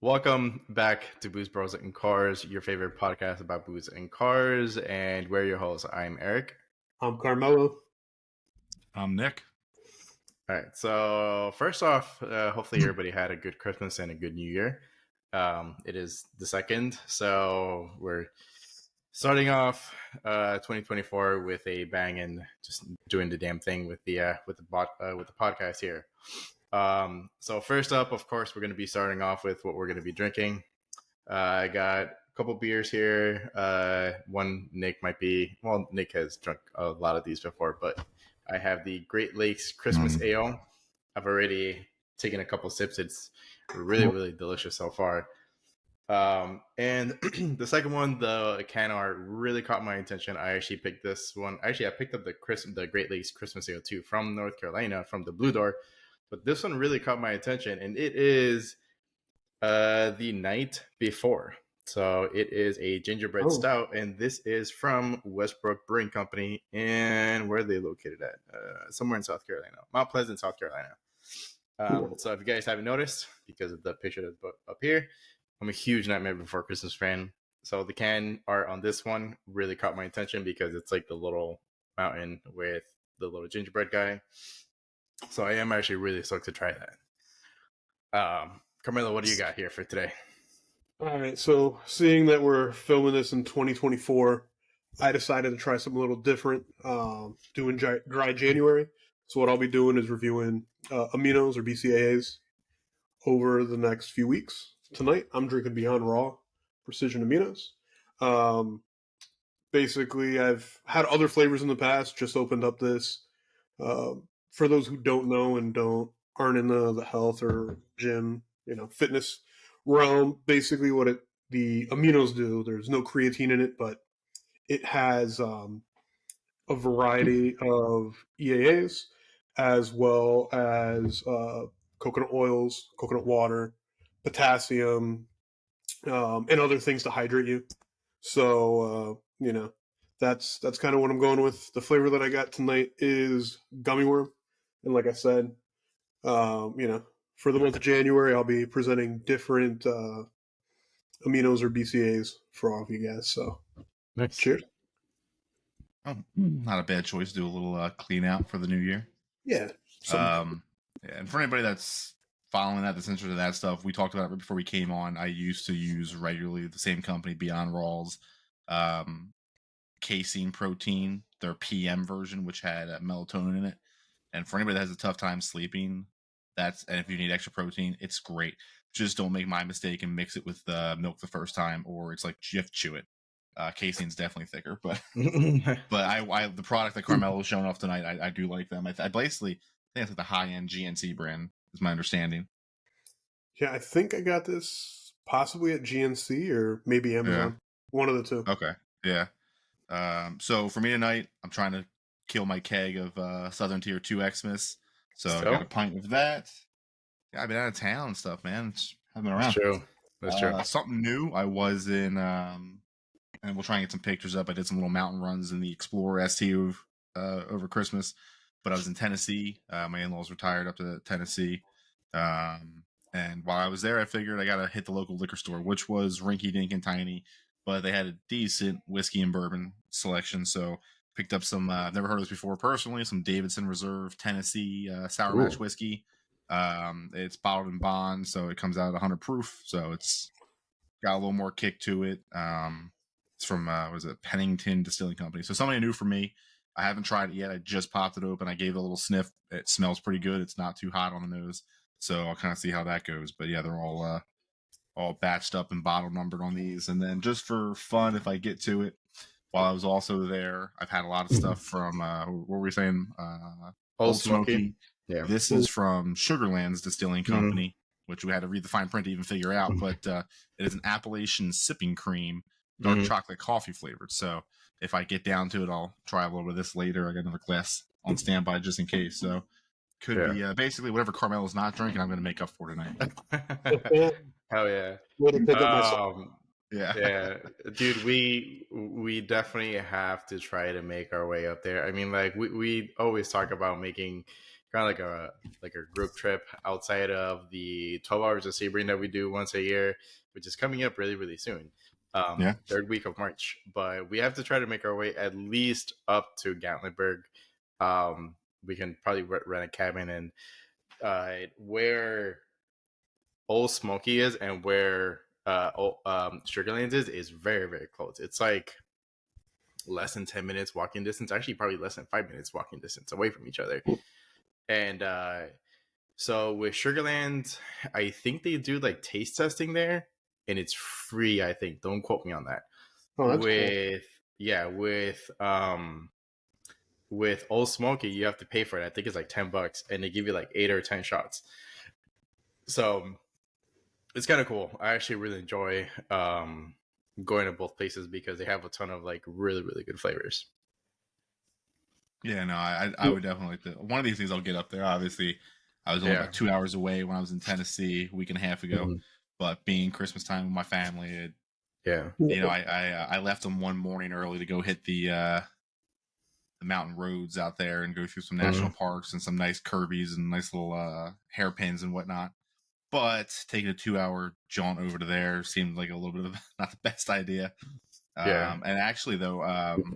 Welcome back to Booze, Bros, and Cars, your favorite podcast about booze and cars. And we're your hosts. I'm Eric. I'm Carmelo. I'm Nick. All right. So, first off, hopefully everybody had a good Christmas and a good New Year. It is the 2nd. So, we're starting off 2024 with a bang and just doing the damn thing with the podcast here. So first up, of course, we're going to be starting off with what we're going to be drinking. I got a couple beers here. One Nick Nick has drunk a lot of these before, but I have the Great Lakes Christmas Ale. I've already taken a couple sips. It's really, really delicious so far. And the second one, the can art really caught my attention. I actually picked this one. Actually, I picked up the Great Lakes Christmas Ale too from North Carolina, from the Blue Door. But this one really caught my attention, and it is the night before. So it is a gingerbread stout, and this is from Westbrook Brewing Company. And where are they located at? Somewhere in South Carolina, Mount Pleasant, South Carolina. So if you guys haven't noticed, because of the picture that's up here, I'm a huge Nightmare Before Christmas fan. So the can art on this one really caught my attention because it's like the little mountain with the little gingerbread guy. So I am actually really stoked to try that. Carmelo, what do you got here for today? All right, so seeing that we're filming this in 2024, I decided to try something a little different, doing dry January. So what I'll be doing is reviewing aminos or BCAAs over the next few weeks. Tonight, I'm drinking Beyond Raw Precision Aminos. Basically, I've had other flavors in the past, just opened up this. For those who don't know and aren't in the health or gym, fitness realm, basically what the aminos do, there's no creatine in it, but it has a variety of EAAs as well as coconut oils, coconut water, potassium, and other things to hydrate you. So, that's kind of what I'm going with. The flavor that I got tonight is gummy worm. And like I said, for the month of January, I'll be presenting different aminos or BCAAs for all of you guys. So, Nice. Cheers. Oh, not a bad choice. Do a little clean out for the new year. Yeah. And for anybody that's following that's interested in that stuff, we talked about it right before we came on. I used to use regularly the same company, Beyond Raw's casein protein, their PM version, which had melatonin in it. And for anybody that has a tough time sleeping, and if you need extra protein, it's great. Just don't make my mistake and mix it with milk the first time, or it's like Jif Chew it. Casein's definitely thicker, but I the product that Carmelo's showing off tonight, I do like them. I basically think it's like the high end GNC brand, is my understanding. Yeah, I think I got this possibly at GNC or maybe Amazon. Yeah. One of the two. Okay. Yeah. So for me tonight, I'm trying to kill my keg of Southern Tier 2 Xmas. So I got a pint of that. Yeah, I've been out of town and stuff, man. Haven't been around. That's true. Something new. I was in, and we'll try and get some pictures up. I did some little mountain runs in the Explorer ST over Christmas, but I was in Tennessee. My in-laws retired up to Tennessee. And while I was there, I figured I got to hit the local liquor store, which was rinky-dink and tiny, but they had a decent whiskey and bourbon selection. So picked up some, I've never heard of this before personally, some Davidson Reserve Tennessee Sour Mash whiskey. It's bottled in bond, so it comes out at 100 proof. So it's got a little more kick to it. It's from, Pennington Distilling Company. So something new for me. I haven't tried it yet. I just popped it open. I gave it a little sniff. It smells pretty good. It's not too hot on the nose. So I'll kind of see how that goes. But yeah, they're all batched up and bottle numbered on these. And then just for fun, if I get to it, while I was also there, I've had a lot of stuff from, what were we saying? Old Smoky. Yeah. This is from Sugarlands Distilling Company, which we had to read the fine print to even figure out. But it is an Appalachian sipping cream, dark chocolate coffee flavored. So if I get down to it, I'll try a little bit of this later. I got another glass on standby just in case. So could be basically whatever Carmelo's not drinking, I'm going to make up for tonight. Hell yeah. Yeah, dude, we definitely have to try to make our way up there. I mean, like we always talk about making kind of like a group trip outside of the 12 hours of Sebring that we do once a year, which is coming up really, really soon. Yeah. Third week of March. But we have to try to make our way at least up to Gatlinburg. We can probably rent a cabin, and where Old Smoky is and where Sugarlands is very, very close. It's like less than 10 minutes walking distance, actually probably less than 5 minutes walking distance away from each other. And so with Sugarland, I think they do like taste testing there, and it's free, I think. Don't quote me on that. Oh, that's with with Old Smoky, you have to pay for it. I think it's like $10, and they give you like 8 or 10 shots. So it's kind of cool. I actually really enjoy going to both places because they have a ton of like really, really good flavors. Yeah, no, I would definitely like to. One of these things I'll get up there. Obviously, I was only about 2 hours away when I was in Tennessee a week and a half ago. Mm-hmm. But being Christmas time with my family, Yeah. you know, I left them one morning early to go hit the mountain roads out there and go through some national parks and some nice curvies and nice little hairpins and whatnot. But taking a 2 hour jaunt over to there seemed like a little bit of not the best idea. Yeah. And actually, though,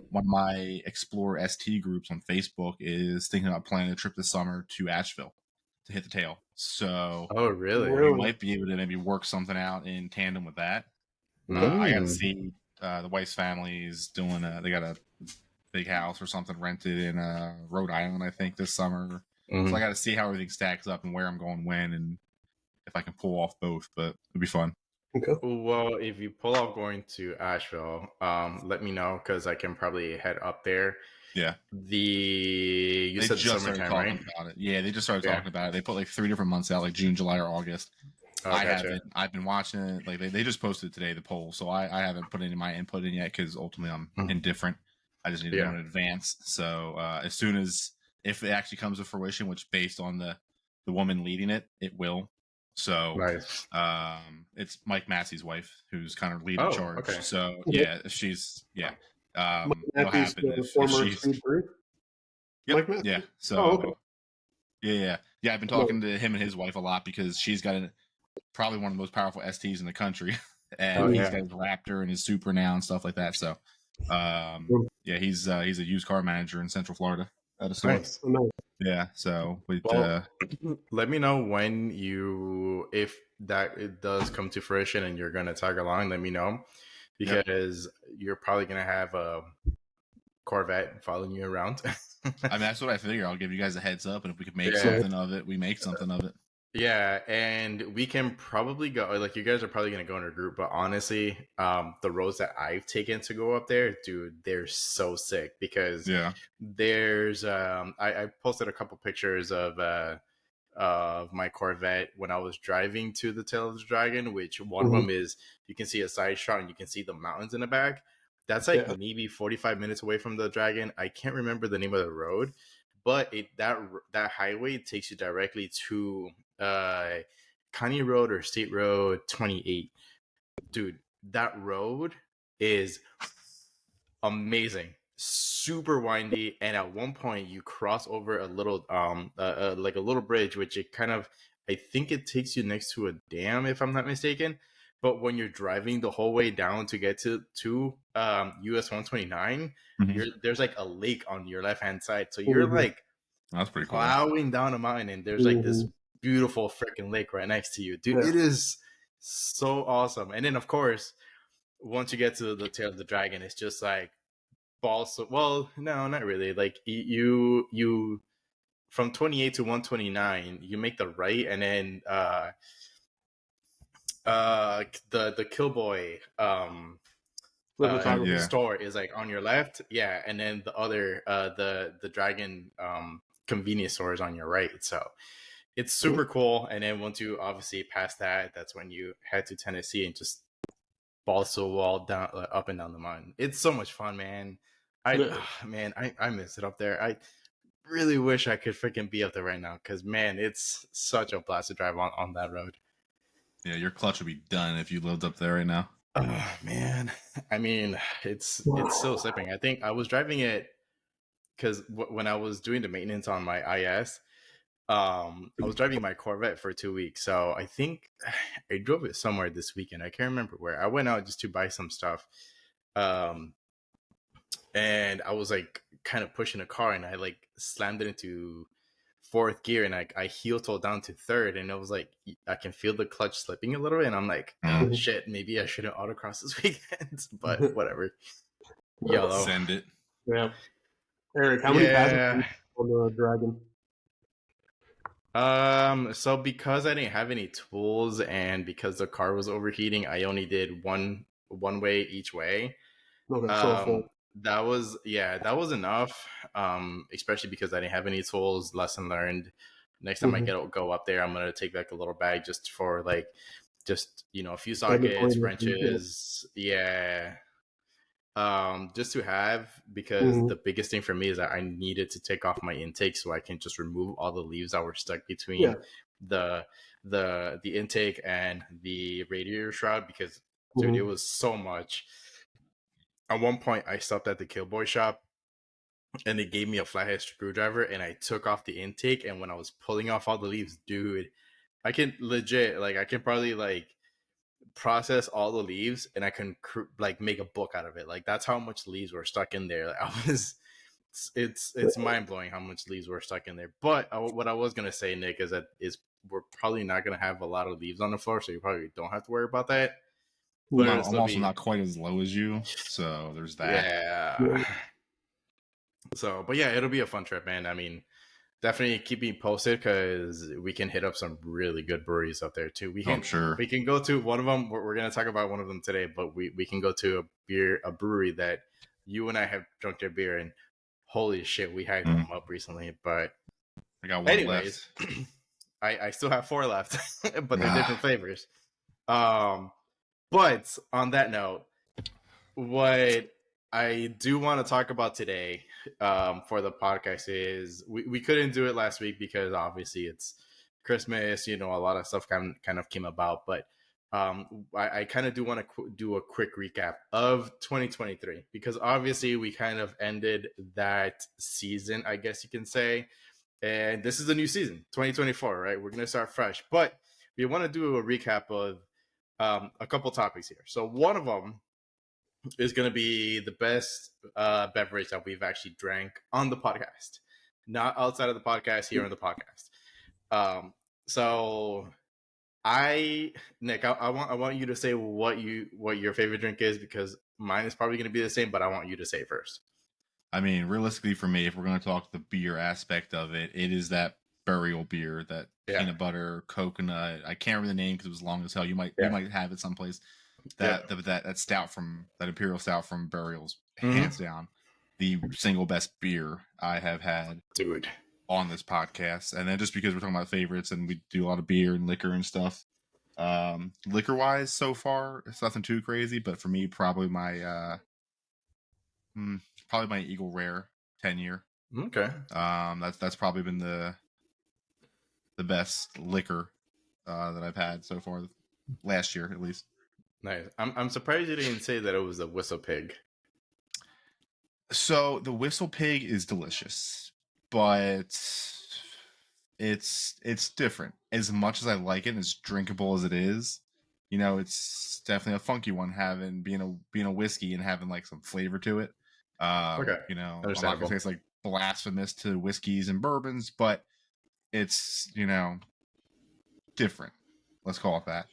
one of my Explore ST groups on Facebook is thinking about planning a trip this summer to Asheville to hit the tail. So, Oh, really? we might be able to maybe work something out in tandem with that. I got to see the Weiss family's doing. They got a big house or something rented in Rhode Island, I think, this summer. So I got to see how everything stacks up and where I'm going when, and if I can pull off both. But it'll be fun. Okay. Well, if you pull off going to Asheville, let me know because I can probably head up there. Yeah. You said just summertime, started right? talking about it. Yeah, they just started talking about it. They put like 3 different months out, like June, July, or August. Oh, I gotcha. haven't. I've been watching it. Like they just posted today the poll, so I haven't put any of my input in yet because ultimately I'm indifferent. I just need to know in advance. So as soon as if it actually comes to fruition, which based on the woman leading it, it will. So Nice. it's Mike Massey's wife who's kind of leading charge. Okay. So yeah, she's Mike what Matthews, happened the if former she's Speed Group. Yep. Mike Matthews. Yeah. So okay. Yeah. I've been talking to him and his wife a lot because she's got probably one of the most powerful STs in the country, and he's got his Raptor and his Supra now and stuff like that. So, he's a used car manager in Central Florida at a store. Nice. Yeah. So let me know when if that it does come to fruition and you're gonna tag along. Let me know because you're probably gonna have a Corvette following you around. I mean, that's what I figure. I'll give you guys a heads up, and if we could make something of it, we make something of it. Yeah, and we can probably go. Like, you guys are probably gonna go in a group, but honestly, the roads that I've taken to go up there, dude, they're so sick because there's I posted a couple pictures of my Corvette when I was driving to the Tail of the Dragon, which one of them is you can see a side shot and you can see the mountains in the back. That's like maybe 45 minutes away from the Dragon. I can't remember the name of the road, but that highway takes you directly to County Road or State Road 28. Dude, that road is amazing, super windy, and at one point you cross over a little like a little bridge, which it kind of, I think it takes you next to a dam if I'm not mistaken. But when you're driving the whole way down to get to US 129, there's like a lake on your left hand side, so you're like that's pretty cool, plowing down a mountain, and there's like this beautiful freaking lake right next to you, dude. It is so awesome. And then of course, once you get to the Tail of the Dragon, it's just like balls. Well, no, not really. Like you from 28 to 129, you make the right, and then the Killboy store is like on your left, and then the other the Dragon convenience store is on your right. So it's super cool. And then once you obviously pass that, that's when you head to Tennessee and just balls to the wall down up and down the mountain. It's so much fun, man. I miss it up there. I really wish I could freaking be up there right now because man, it's such a blast to drive on that road. Yeah, your clutch would be done if you lived up there right now. Oh man, I mean, it's still slipping. I think I was driving it because when I was doing the maintenance on my IS, I was driving my Corvette for 2 weeks, so I think I drove it somewhere this weekend. I can't remember where. I went out just to buy some stuff, um, and I was like kind of pushing the car, and I like slammed it into fourth gear, and I heel toe down to third, and it was like I can feel the clutch slipping a little bit, and I'm like, oh shit, maybe I shouldn't autocross this weekend, but whatever. YOLO. Send it. Yeah. Eric, how many passes Yeah. on the Dragon? So because I didn't have any tools and because the car was overheating, I only did one way each way. Okay, so a full. That was enough. Especially because I didn't have any tools. Lesson learned. Next time I go up there, I'm gonna take like a little bag just for like, just a few sockets, wrenches, yeah. Just to have, because the biggest thing for me is that I needed to take off my intake so I can just remove all the leaves that were stuck between the intake and the radiator shroud, because dude, it was so much. At one point I stopped at the Killboy shop and they gave me a flathead screwdriver and I took off the intake, and when I was pulling off all the leaves, dude, I can legit, like, I can probably like process all the leaves and I can like make a book out of it. Like, that's how much leaves were stuck in there. Like, it's mind-blowing how much leaves were stuck in there. But what I was gonna say, Nick, is that we're probably not gonna have a lot of leaves on the floor, so you probably don't have to worry about that. But I'm also not quite as low as you, so there's that. Yeah. So, but yeah, it'll be a fun trip, man. I mean, definitely keep me posted, because we can hit up some really good breweries up there too. We can go to one of them. We're going to talk about one of them today, but we can go to a brewery that you and I have drunk their beer, and holy shit, we hyped them up recently. But I got one left. I still have 4 left, but they're different flavors. But on that note, what I do want to talk about today for the podcast is we couldn't do it last week because obviously it's Christmas, a lot of stuff kind of came about, but I kind of do want to do a quick recap of 2023, because obviously we kind of ended that season, I guess you can say, and this is a new season, 2024, right? We're going to start fresh, but we want to do a recap of a couple topics here. So one of them is going to be the best beverage that we've actually drank on the podcast, not outside of the podcast, here on the podcast. So Nick, I want you to say what your favorite drink is, because mine is probably going to be the same, but I want you to say it first. I mean, realistically for me, if we're going to talk the beer aspect of it, it is that Burial beer, that peanut butter, coconut. I can't remember the name because it was long as hell. You might have it someplace. That stout that Imperial Stout from Burial's hands down the single best beer I have had, dude, on this podcast. And then just because we're talking about favorites and we do a lot of beer and liquor and stuff, liquor wise so far it's nothing too crazy, but for me probably my Eagle Rare 10-year. Okay. That's probably been the best liquor that I've had so far, last year at least. Nice. I'm surprised you didn't say that it was a Whistle Pig. So the Whistle Pig is delicious, but it's different. As much as I like it, as drinkable as it is, it's definitely a funky one, being a whiskey and having like some flavor to it. Okay. I'm not gonna say it's like blasphemous to whiskeys and bourbons, but it's different. Let's call it that.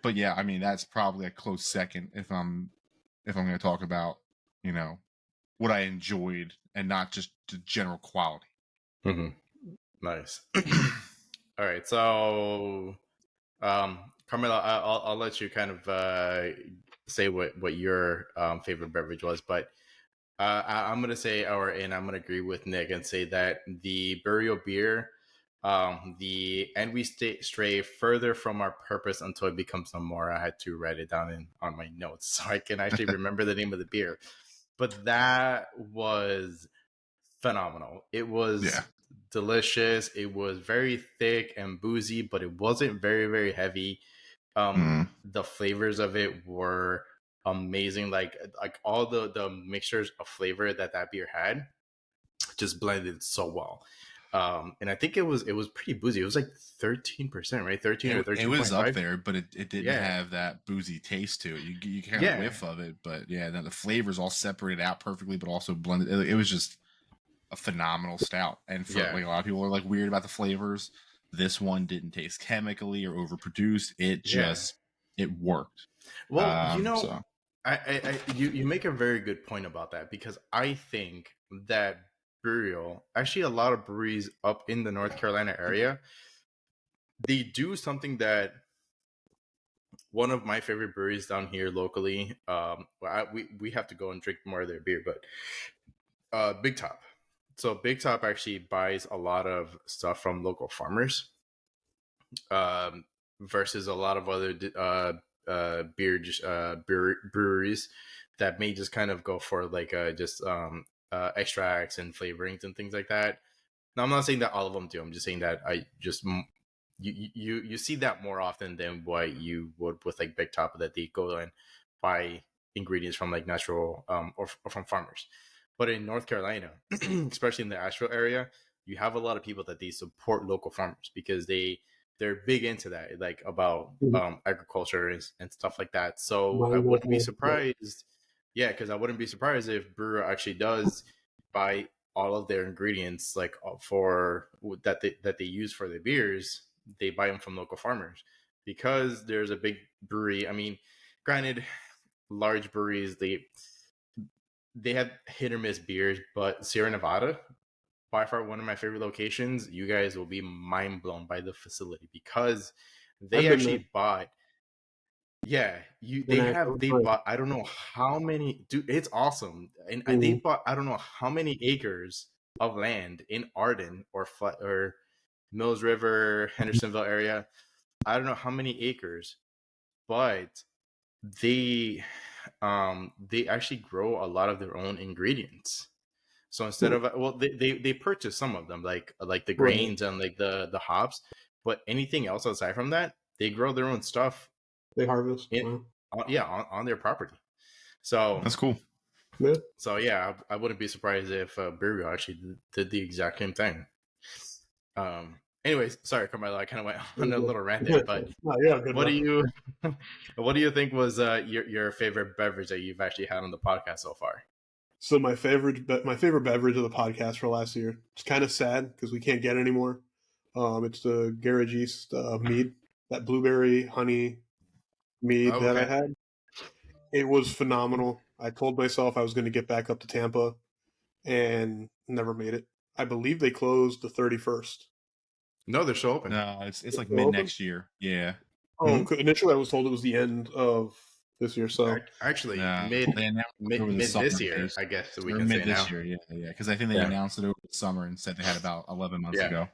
But yeah, I mean, that's probably a close second if I'm going to talk about, what I enjoyed and not just the general quality. Mm-hmm. Nice. All right. So, Carmelo, I'll let you kind of say what your favorite beverage was, but I'm going to say, and I'm going to agree with Nick and say that the Burial beer, and we stray further from our purpose until it becomes no more. I had to write it down on my notes so I can actually remember the name of the beer. But that was phenomenal. It was delicious. It was very thick and boozy, but it wasn't very, very heavy. The flavors of it were amazing. Like all the mixtures of flavor that beer had just blended so well. And I think it was pretty boozy. It was like 13%, right? 13 or It was up 13.5. there, but it didn't Yeah. have that boozy taste to it. You kind of Yeah. whiff of it, but yeah, the flavors all separated out perfectly, but also blended. It was just a phenomenal stout. And for Yeah. like a lot of people are like weird about the flavors, this one didn't taste chemically or overproduced. It just it worked. Well, So you make a very good point about that, because I think that Burial, actually a lot of breweries up in the North Carolina area, they do something that one of my favorite breweries down here locally, we have to go and drink more of their beer, but Big Top. So Big Top actually buys a lot of stuff from local farmers, versus a lot of other breweries that may just kind of go for like just extracts and flavorings and things like that. Now, I'm not saying that all of them do. I'm just saying that you see that more often than what you would with like Big Top, that they go and buy ingredients from like natural or from farmers. But in North Carolina, especially in the Asheville area, you have a lot of people that they support local farmers, because they're big into that, like about agriculture and stuff like that. So I wouldn't be surprised. Yeah, because I wouldn't be surprised if Brewer actually does buy all of their ingredients, like for that they use for the beers. They buy them from local farmers, because there's a big brewery. I mean, granted, large breweries, they have hit or miss beers, but Sierra Nevada, by far one of my favorite locations. You guys will be mind blown by the facility, because they actually bought. Yeah, they bought, I don't know how many, dude, it's awesome. And they bought, I don't know how many acres of land in Arden or Mills River, Hendersonville area. I don't know how many acres, but they they actually grow a lot of their own ingredients. So instead of, well, they purchase some of them, like the grains and like the hops, but anything else aside from that, they grow their own stuff. They harvest. On their property. So that's cool. Yeah. So yeah, I wouldn't be surprised if Burial actually did the exact same thing. Anyways, sorry, Carmelo, I kind of went on a little rant there, but what do you think was your favorite beverage that you've actually had on the podcast so far? So my favorite beverage of the podcast for last year. It's kind of sad because we can't get anymore. It's the Garage East mead, that blueberry honey mead that I had. It was phenomenal. I told myself I was going to get back up to Tampa, and never made it. I believe they closed the 31st. No, they're still open. No, it's like mid next year. Yeah. Oh, initially I was told it was the end of this year. So actually, mid this year, I guess we can say now. Yeah, because I think they announced it over the summer and said they had about 11 months ago.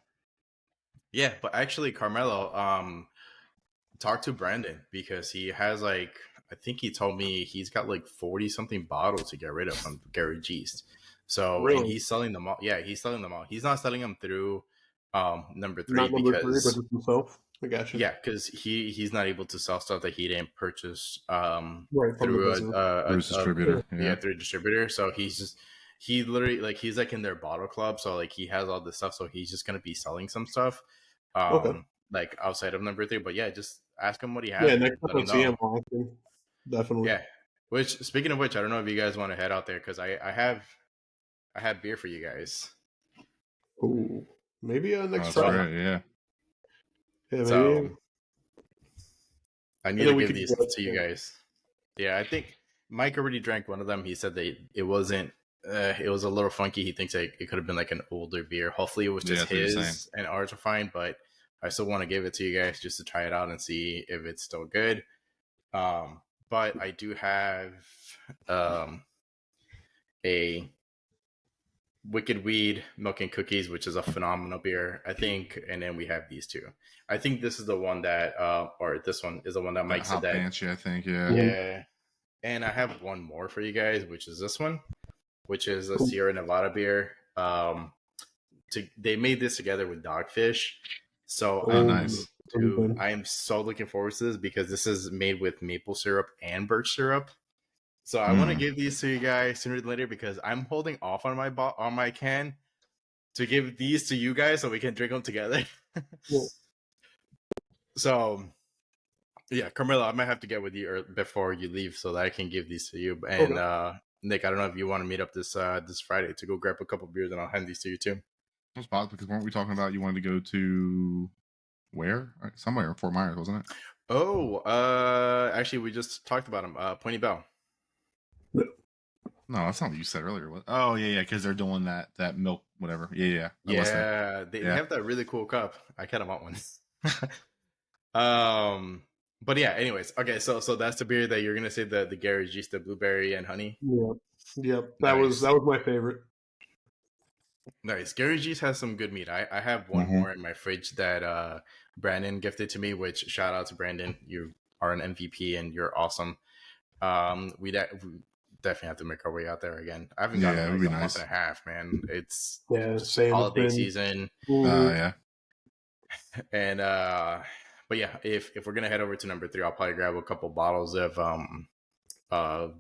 Yeah, but actually, Carmelo, talk to Brandon, because he has like, I think he told me he's got like 40 something bottles to get rid of from Garage East. So and he's selling them all. Yeah, he's selling them all. He's not selling them through number 3 not because number 3, but just himself. I got you. Yeah, because he's not able to sell stuff that he didn't purchase through a distributor. Through a distributor. So he literally, like, he's like in their bottle club, so like he has all this stuff, so he's just gonna be selling some stuff like outside of number 3. But yeah, just ask him what he has. Yeah, next time I see him, definitely. Yeah. Which, speaking of which, I don't know if you guys want to head out there, because I have beer for you guys. Ooh, maybe next Friday. Right, yeah. Yeah, so I need to give these to you guys. Yeah, I think Mike already drank one of them. He said that it wasn't. It was a little funky. He thinks it could have been like an older beer. Hopefully, it was just his and ours are fine. But I still want to give it to you guys just to try it out and see if it's still good. But I do have a Wicked Weed Milk and Cookies, which is a phenomenal beer, I think. And then we have these two. I think this is the one that, or this one is the one that Mike said that. Banshee, I think, yeah. Yeah. And I have one more for you guys, which is this one, which is a Sierra Nevada beer. They made this together with Dogfish. So nice. Dude, I am so looking forward to this, because this is made with maple syrup and birch syrup. So I want to give these to you guys sooner than later, because I'm holding off on my can, to give these to you guys so we can drink them together. So, yeah, Carmelo, I might have to get with you before you leave so that I can give these to you. And Nick, I don't know if you want to meet up this Friday to go grab a couple beers, and I'll hand these to you too. That's possible, because weren't we talking about you wanted to go to where? Somewhere in Fort Myers, wasn't it? Oh, actually, we just talked about them. Pointy Bell. No, that's not what you said earlier. Oh, yeah, because they're doing that milk, whatever. Yeah. Yeah, they have that really cool cup. I kind of want one. But yeah, anyways, okay, so that's the beer that you're gonna say, the Gary G's, the blueberry and honey. Yep. That was my favorite. Nice. Gary G's has some good meat. I have one more in my fridge that Brandon gifted to me, which shout out to Brandon. You are an MVP and you're awesome. We definitely have to make our way out there again. I haven't gotten a month and a half, man. It's same holiday season. Yeah. And but yeah, if we're gonna head over to number 3, I'll probably grab a couple bottles of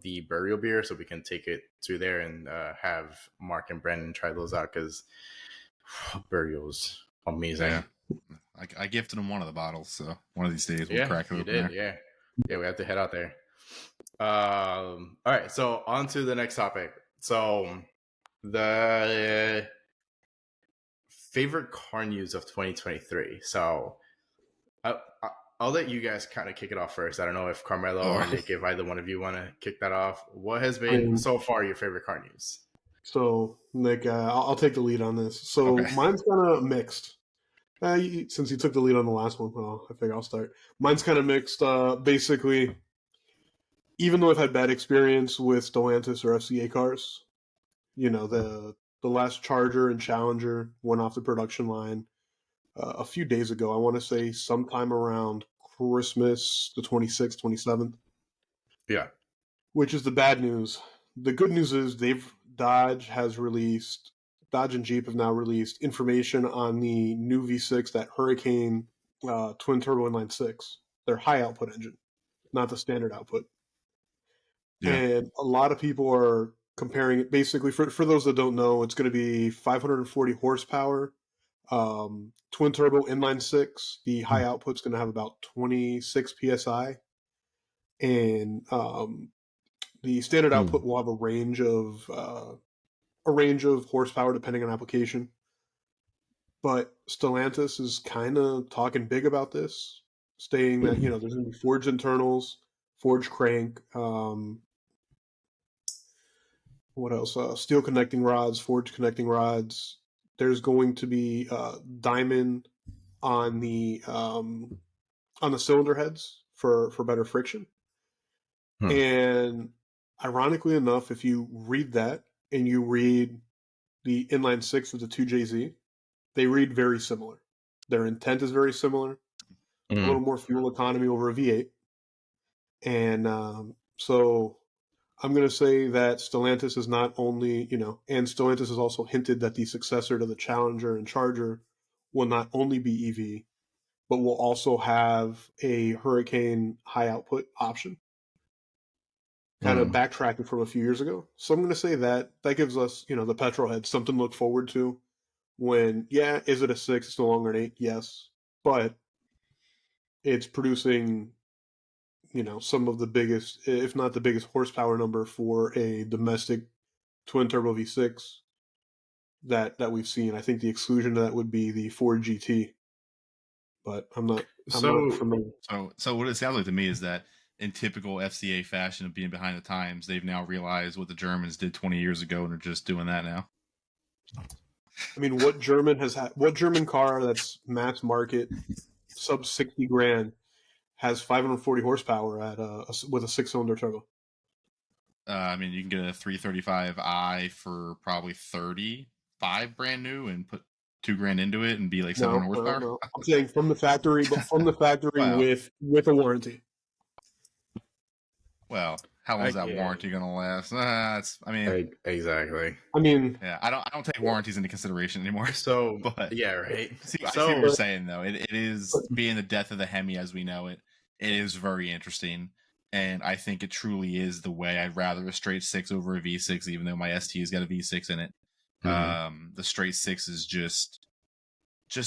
the Burial beer so we can take it to there and have Mark and Brandon try those out, because Burial's amazing. Yeah. I gifted him one of the bottles, so one of these days we'll crack it open there. Yeah, we have to head out there. All right, so on to the next topic. So the favorite car news of 2023. So I'll let you guys kind of kick it off first. I don't know if Carmelo or Nick, if either one of you want to kick that off. What has been so far your favorite car news? So Nick, I'll take the lead on this. So mine's kind of mixed. Since you took the lead on the last one, I think I'll start. Mine's kind of mixed. Basically, even though I've had bad experience with Stellantis or FCA cars, the last Charger and Challenger went off the production line a few days ago. I want to say sometime around Christmas, the 26th, 27th. Yeah. Which is the bad news. The good news is Dodge and Jeep have now released information on the new V6, that Hurricane twin turbo inline 6, their high output engine, not the standard output. Yeah. And a lot of people are comparing it. Basically, for those that don't know, it's going to be 540 horsepower, twin turbo inline 6. The high output's going to have about 26 psi, and the standard output will have a range of horsepower depending on application. But Stellantis is kind of talking big about this, stating that there's going to be forged internals, forged crank, what else? Steel connecting rods, forged connecting rods. There's going to be diamond on the cylinder heads for better friction. And ironically enough, if you read that and you read the inline 6 of the 2JZ, they read very similar. Their intent is very similar. A little more fuel economy over a V8. And so I'm going to say that Stellantis is not only, and Stellantis has also hinted that the successor to the Challenger and Charger will not only be EV, but will also have a Hurricane high output option. Kind of backtracking from a few years ago. So I'm going to say that gives us, the petrol head, something to look forward to when, is it a 6? It's no longer an 8? Yes. But it's producing, some of the biggest, if not the biggest horsepower number for a domestic twin turbo V6 that we've seen. I think the exclusion to that would be the Ford GT. But I'm not familiar. So what it sounds like to me is that in typical FCA fashion of being behind the times, they've now realized what the Germans did 20 years ago and are just doing that now. I mean, what German car that's mass market, sub 60 grand, has 540 horsepower at with a 6-cylinder turbo? I mean, you can get a 335i for probably 35 brand new and put $2,000 into it and be like 700 horsepower. No. I'm saying from the factory, but from the factory wow. with a warranty. Well, how long is that warranty going to last? Exactly. I mean, yeah, I don't take warranties into consideration anymore. So, but yeah, right. I see what you're saying, though. It is being the death of the Hemi as we know it. It is very interesting, and I think it truly is the way. I'd rather a straight 6 over a V6, even though my ST has got a V6 in it. The straight sixes just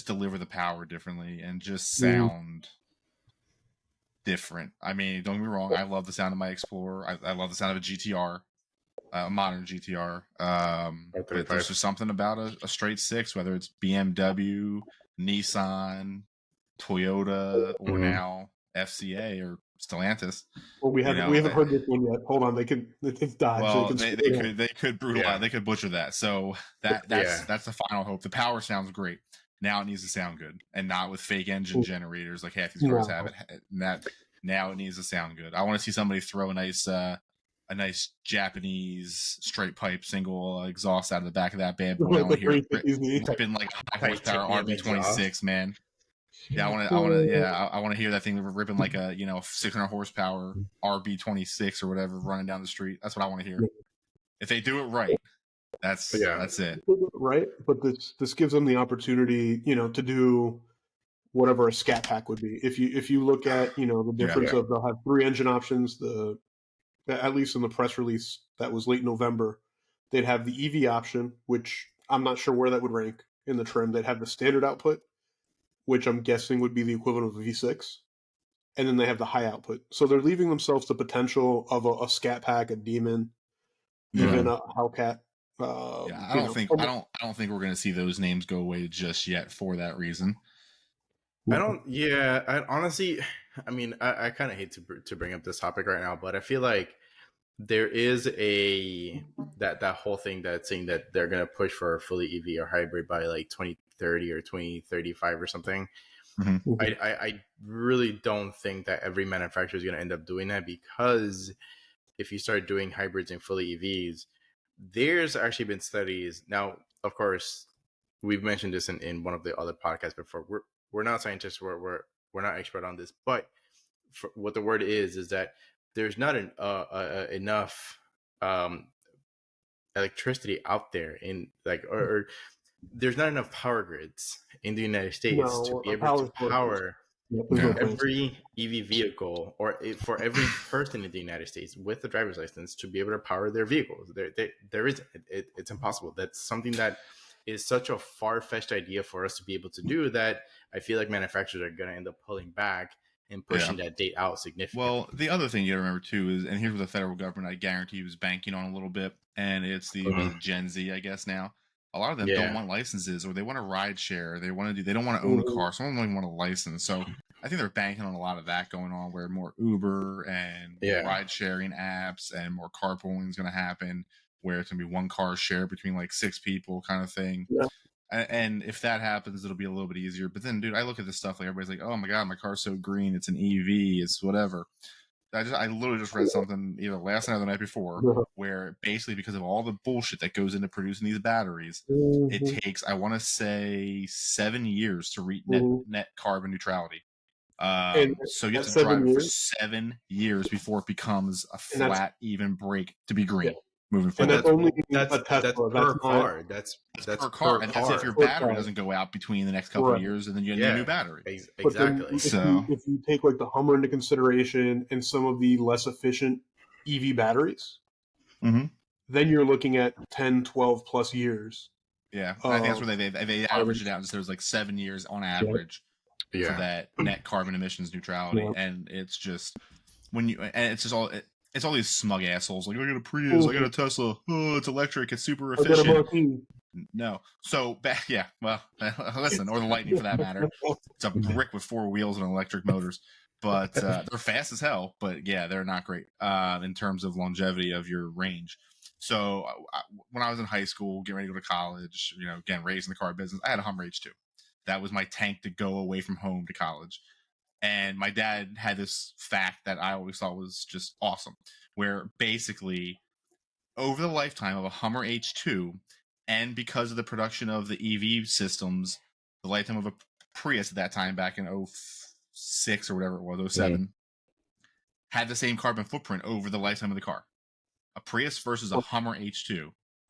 deliver the power differently and just Mhm. sound different. I mean, don't get me wrong, I love the sound of my Explorer. I love the sound of a GTR, a modern GTR. But there's just something about a straight six, whether it's BMW, Nissan, Toyota, or now FCA or Stellantis. Well, we haven't heard this one yet. Hold on, it's Dodge. Well, they they could brutalize, Yeah. they could butcher that. So that's the final hope. The power sounds great. Now it needs to sound good, and not with fake engine generators like half these cars have it. Now it needs to sound good. I want to see somebody throw a nice Japanese straight pipe single exhaust out of the back of that bad boy. I want to hear it ripping like a high horsepower RB26, man. Yeah, I want to hear that thing ripping like a 600 horsepower RB26 or whatever running down the street. That's what I want to hear. If they do it right, that's it. Right, but this gives them the opportunity, to do whatever a scat pack would be. If you look at the difference of they'll have 3 engine options. At least in the press release that was late November, they'd have the EV option, which I'm not sure where that would rank in the trim. They'd have the standard output, which I'm guessing would be the equivalent of a V6. And then they have the high output. So they're leaving themselves the potential of a Scat Pack, a Demon, even a Hellcat. I don't think we're going to see those names go away just yet for that reason. I honestly, I mean, I kind of hate to bring up this topic right now, but I feel like there is that whole thing that's saying that they're going to push for a fully EV or hybrid by like 2030 or 2035 or something. Mm-hmm. I really don't think that every manufacturer is going to end up doing that, because if you start doing hybrids and fully EVs, there's actually been studies. Now, of course, we've mentioned this in one of the other podcasts before. We're not scientists. We're not expert on this, but what the word is that there's not enough electricity out there in or there's not enough power grids in the United States to be able to power every EV vehicle, or for every person in the United States with a driver's license to be able to power their vehicles. There isn't. It's impossible. That's something that is such a far-fetched idea for us to be able to do that I feel like manufacturers are going to end up pulling back and pushing that date out significantly. Well, the other thing you got to remember too is, and here's what the federal government, I guarantee, was banking on a little bit, and it's the Gen Z, I guess now. A lot of them don't want licenses, or they want to ride share. They don't want to own a car. Some of them don't even want a license. So I think they're banking on a lot of that going on, where more Uber and ride sharing apps and more carpooling is going to happen, where it's going to be one car share between like 6 people kind of thing. Yeah. And if that happens, it'll be a little bit easier. But then, dude, I look at this stuff, like everybody's like, oh my God, my car's so green. It's an EV. It's whatever. I literally just read something either last night or the night before, where basically because of all the bullshit that goes into producing these batteries, it takes, I want to say, 7 years to reach net carbon neutrality. So you have to drive for 7 years before it becomes a flat, even break to be green. Moving forward. That's per car. That's per car. And that's if your battery doesn't go out between the next couple of years, and then you need a new battery. Exactly. If you take like the Hummer into consideration and some of the less efficient EV batteries, then you're looking at 10, 12 plus years. Yeah, I think that's where they average it out. There's like 7 years on average for that net carbon emissions neutrality, and it's just it's all these smug assholes like, I got a Prius, I got a Tesla, oh, it's electric, it's super efficient. No. So, listen, or the Lightning for that matter. It's a brick with 4 wheels and electric motors. But they're fast as hell, but yeah, they're not great in terms of longevity of your range. So when I was in high school, getting ready to go to college, again, raised in the car business, I had a Hummer H2. That was my tank to go away from home to college. And my dad had this fact that I always thought was just awesome, where basically over the lifetime of a Hummer H2, and because of the production of the EV systems, the lifetime of a Prius at that time, back in 06 or whatever it was, 07, had the same carbon footprint over the lifetime of the car. A Prius versus a Hummer H2,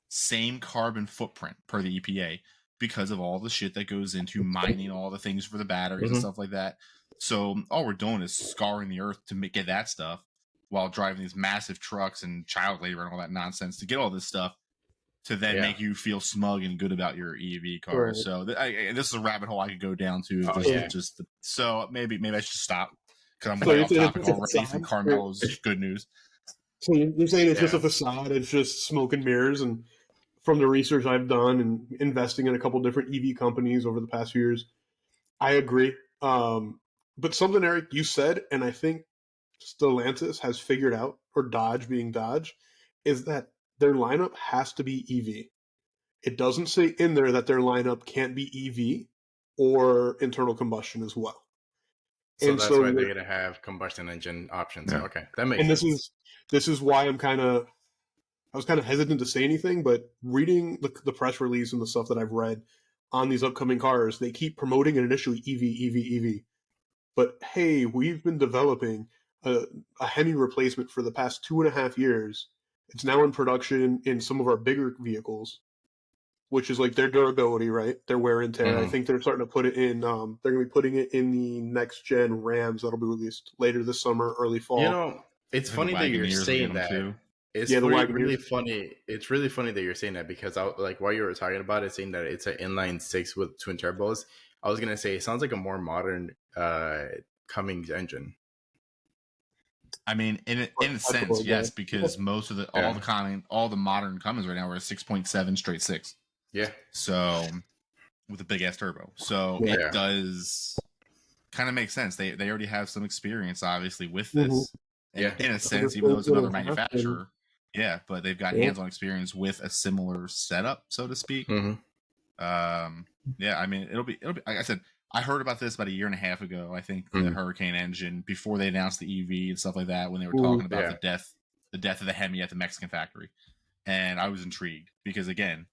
same carbon footprint per the EPA, because of all the shit that goes into mining all the things for the batteries and stuff like that. So all we're doing is scarring the earth to get that stuff, while driving these massive trucks and child labor and all that nonsense to get all this stuff. to then make you feel smug and good about your EV car. Right. So this is a rabbit hole I could go down to. So maybe I should stop because I'm way off topic already from Carmelo's good news. So you're saying it's just a facade? It's just smoke and mirrors? And from the research I've done and investing in a couple different EV companies over the past few years, I agree. But something, Eric, you said, and I think Stellantis has figured out, or Dodge being Dodge, is that their lineup has to be EV. It doesn't say in there that their lineup can't be EV or internal combustion as well. So that's why they're going to have combustion engine options. Yeah. Okay, that makes sense. And this is why I was kind of hesitant to say anything, but reading the press release and the stuff that I've read on these upcoming cars, they keep promoting it initially EV. But hey, we've been developing a Hemi replacement for the past 2.5 years. It's now in production in some of our bigger vehicles, which is like their durability, right? Their wear and tear. I think they're starting to put it in. They're going to be putting it in the next gen Rams that'll be released later this summer, early fall. You know, it's funny that you're saying that. It's really funny. It's really funny that you're saying that because while you were talking about it, saying that it's an inline six with twin turbos, I was gonna say it sounds like a more modern Cummins engine. I mean, in a sense, yes, because most of all the modern Cummins right now are a 6.7 straight six. Yeah. So with a big ass turbo, so it does kind of make sense. They already have some experience, obviously, with this. Yeah. In a sense, even though it's another manufacturer. Yeah, but they've got hands-on experience with a similar setup, so to speak. Yeah, I mean, it'll be. Like I said, I heard about this about 1.5 years ago. I think the Hurricane engine before they announced the EV and stuff like that. When they were talking about the death of the Hemi at the Mexican factory, and I was intrigued because again,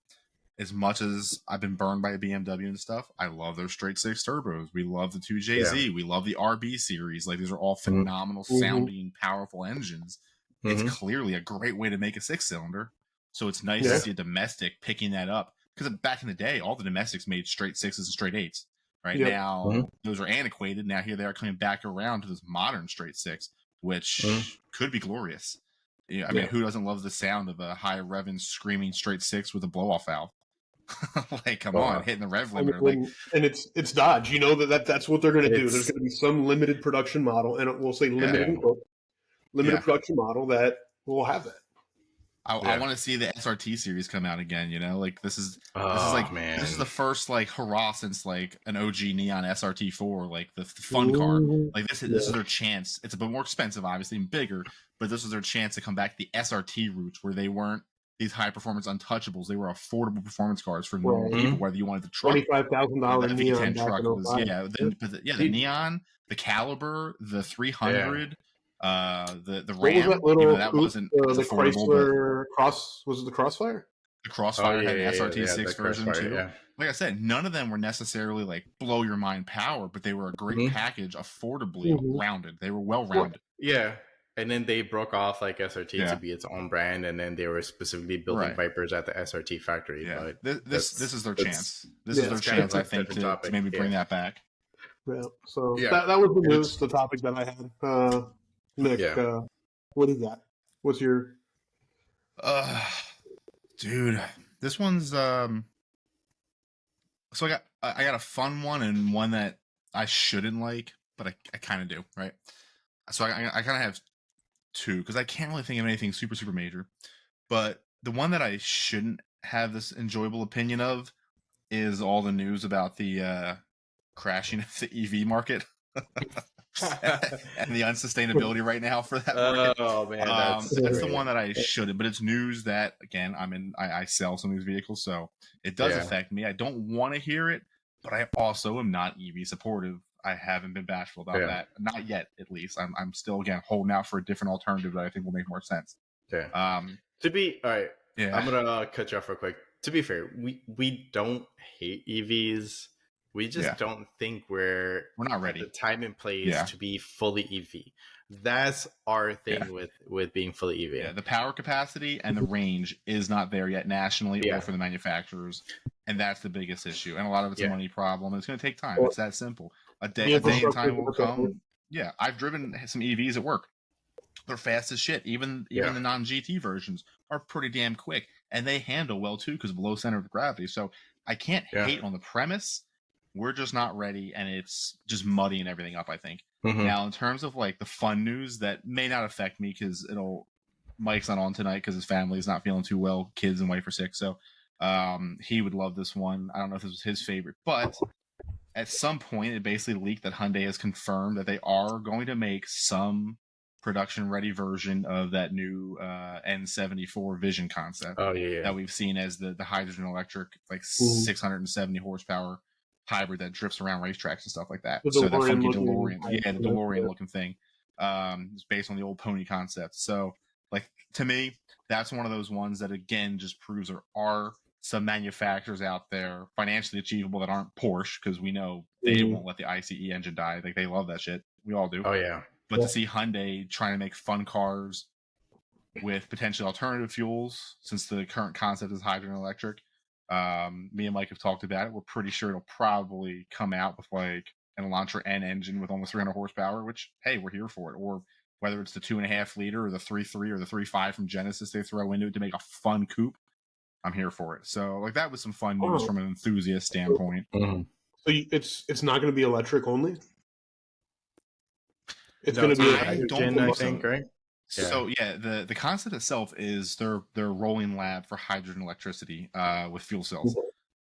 as much as I've been burned by a BMW and stuff, I love their straight six turbos. We love the 2JZ. Yeah. We love the RB series. Like these are all phenomenal sounding, powerful engines. It's clearly a great way to make a 6-cylinder. So it's nice to see a domestic picking that up. Because back in the day, all the domestics made straight 6s and straight 8s. Right now, those are antiquated. Now here they are coming back around to this modern straight 6, which could be glorious. Yeah, I mean, who doesn't love the sound of a high revving, screaming straight 6 with a blow-off valve? Like, come on, hitting the rev limiter. And it's Dodge. You know that's what they're going to do. There's going to be some limited production model, and we'll say limited production model that will have that. I want to see the SRT series come out again. You know, like this is the first like hurrah since like an OG Neon SRT4, like the fun car. Like this is their chance. It's a bit more expensive, obviously, and bigger, but this is their chance to come back to the SRT roots where they weren't these high performance untouchables. They were affordable performance cars for normal people, whether you wanted the truck. $25,000 Neon truck was the Neon, the Caliber, the 300. The Ram, that wasn't the Chrysler Cross. Was it the Crossfire? The Crossfire had an SRT6 version too. Yeah. Like I said, none of them were necessarily like blow your mind power, but they were a great package, affordably rounded. They were well rounded. Yeah, and then they broke off like SRT to be its own brand, and then they were specifically building Vipers at the SRT factory. Yeah, but this is their chance. This is their chance, I think, to maybe bring that back. Yeah. So that was the news, the topic that I had. Nick, what do you got? What's your... Dude, this one's... So I got a fun one and one that I shouldn't like, but I kind of do, right? So I kind of have two, because I can't really think of anything super, super major. But the one that I shouldn't have this enjoyable opinion of is all the news about the crashing of the EV market. And the unsustainability right now for that market. Oh man, that's the one that I shouldn't. But it's news that again, I sell some of these vehicles, so it does affect me. I don't want to hear it, but I also am not EV supportive. I haven't been bashful about that, not yet. At least I'm still again holding out for a different alternative that I think will make more sense. Yeah. To be all right. Yeah. I'm gonna cut you off real quick. To be fair, we don't hate EVs. We just don't think we're not ready. The time and place to be fully EV. That's our thing with being fully EV. Yeah, the power capacity and the range is not there yet nationally or for the manufacturers, and that's the biggest issue. And a lot of it's a money problem. It's going to take time. It's that simple. A day and time will come. Yeah, I've driven some EVs at work. They're fast as shit. Even the non-GT versions are pretty damn quick. and they handle well too because of low center of gravity. So I can't Yeah. hate on the premise. We're just not ready, and it's just muddying everything up, I think. Mhm. Now, in terms of like the fun news that may not affect me because Mike's not on tonight because his family is not feeling too well. Kids and wife are sick, so he would love this one. I don't know if this was his favorite, but at some point it basically leaked that Hyundai has confirmed that they are going to make some production-ready version of that new N74 Vision concept Oh yeah. that we've seen as the hydrogen electric, like Mhm. 670 horsepower hybrid that drifts around racetracks and stuff like that. The So that funky DeLorean-looking DeLorean, yeah, the hybrid, DeLorean yeah. looking thing, is based on the old Pony concept. So, like, to me, that's one of those ones that again just proves there are some manufacturers out there financially achievable that aren't Porsche, because we know they Mhm. won't let the ICE engine die. Like, they love that shit. We all do. Oh yeah. But Yeah. to see Hyundai trying to make fun cars with potentially alternative fuels, since the current concept is hydrogen electric, me and Mike have talked about it. We're pretty sure it'll probably come out with like an Elantra N engine with almost 300 horsepower, which, hey, we're here for it. Or whether it's the 2.5 liter or the 3.3 or the 3.5 from Genesis they throw into it to make a fun coupe, I'm here for it. So like that was some fun news Oh. from an enthusiast standpoint. Mhm. So it's not going to be electric only. It's No, going it's to be I like don't hydrogen, I think so. think, right? Yeah. So yeah, the concept itself is their rolling lab for hydrogen electricity with fuel cells.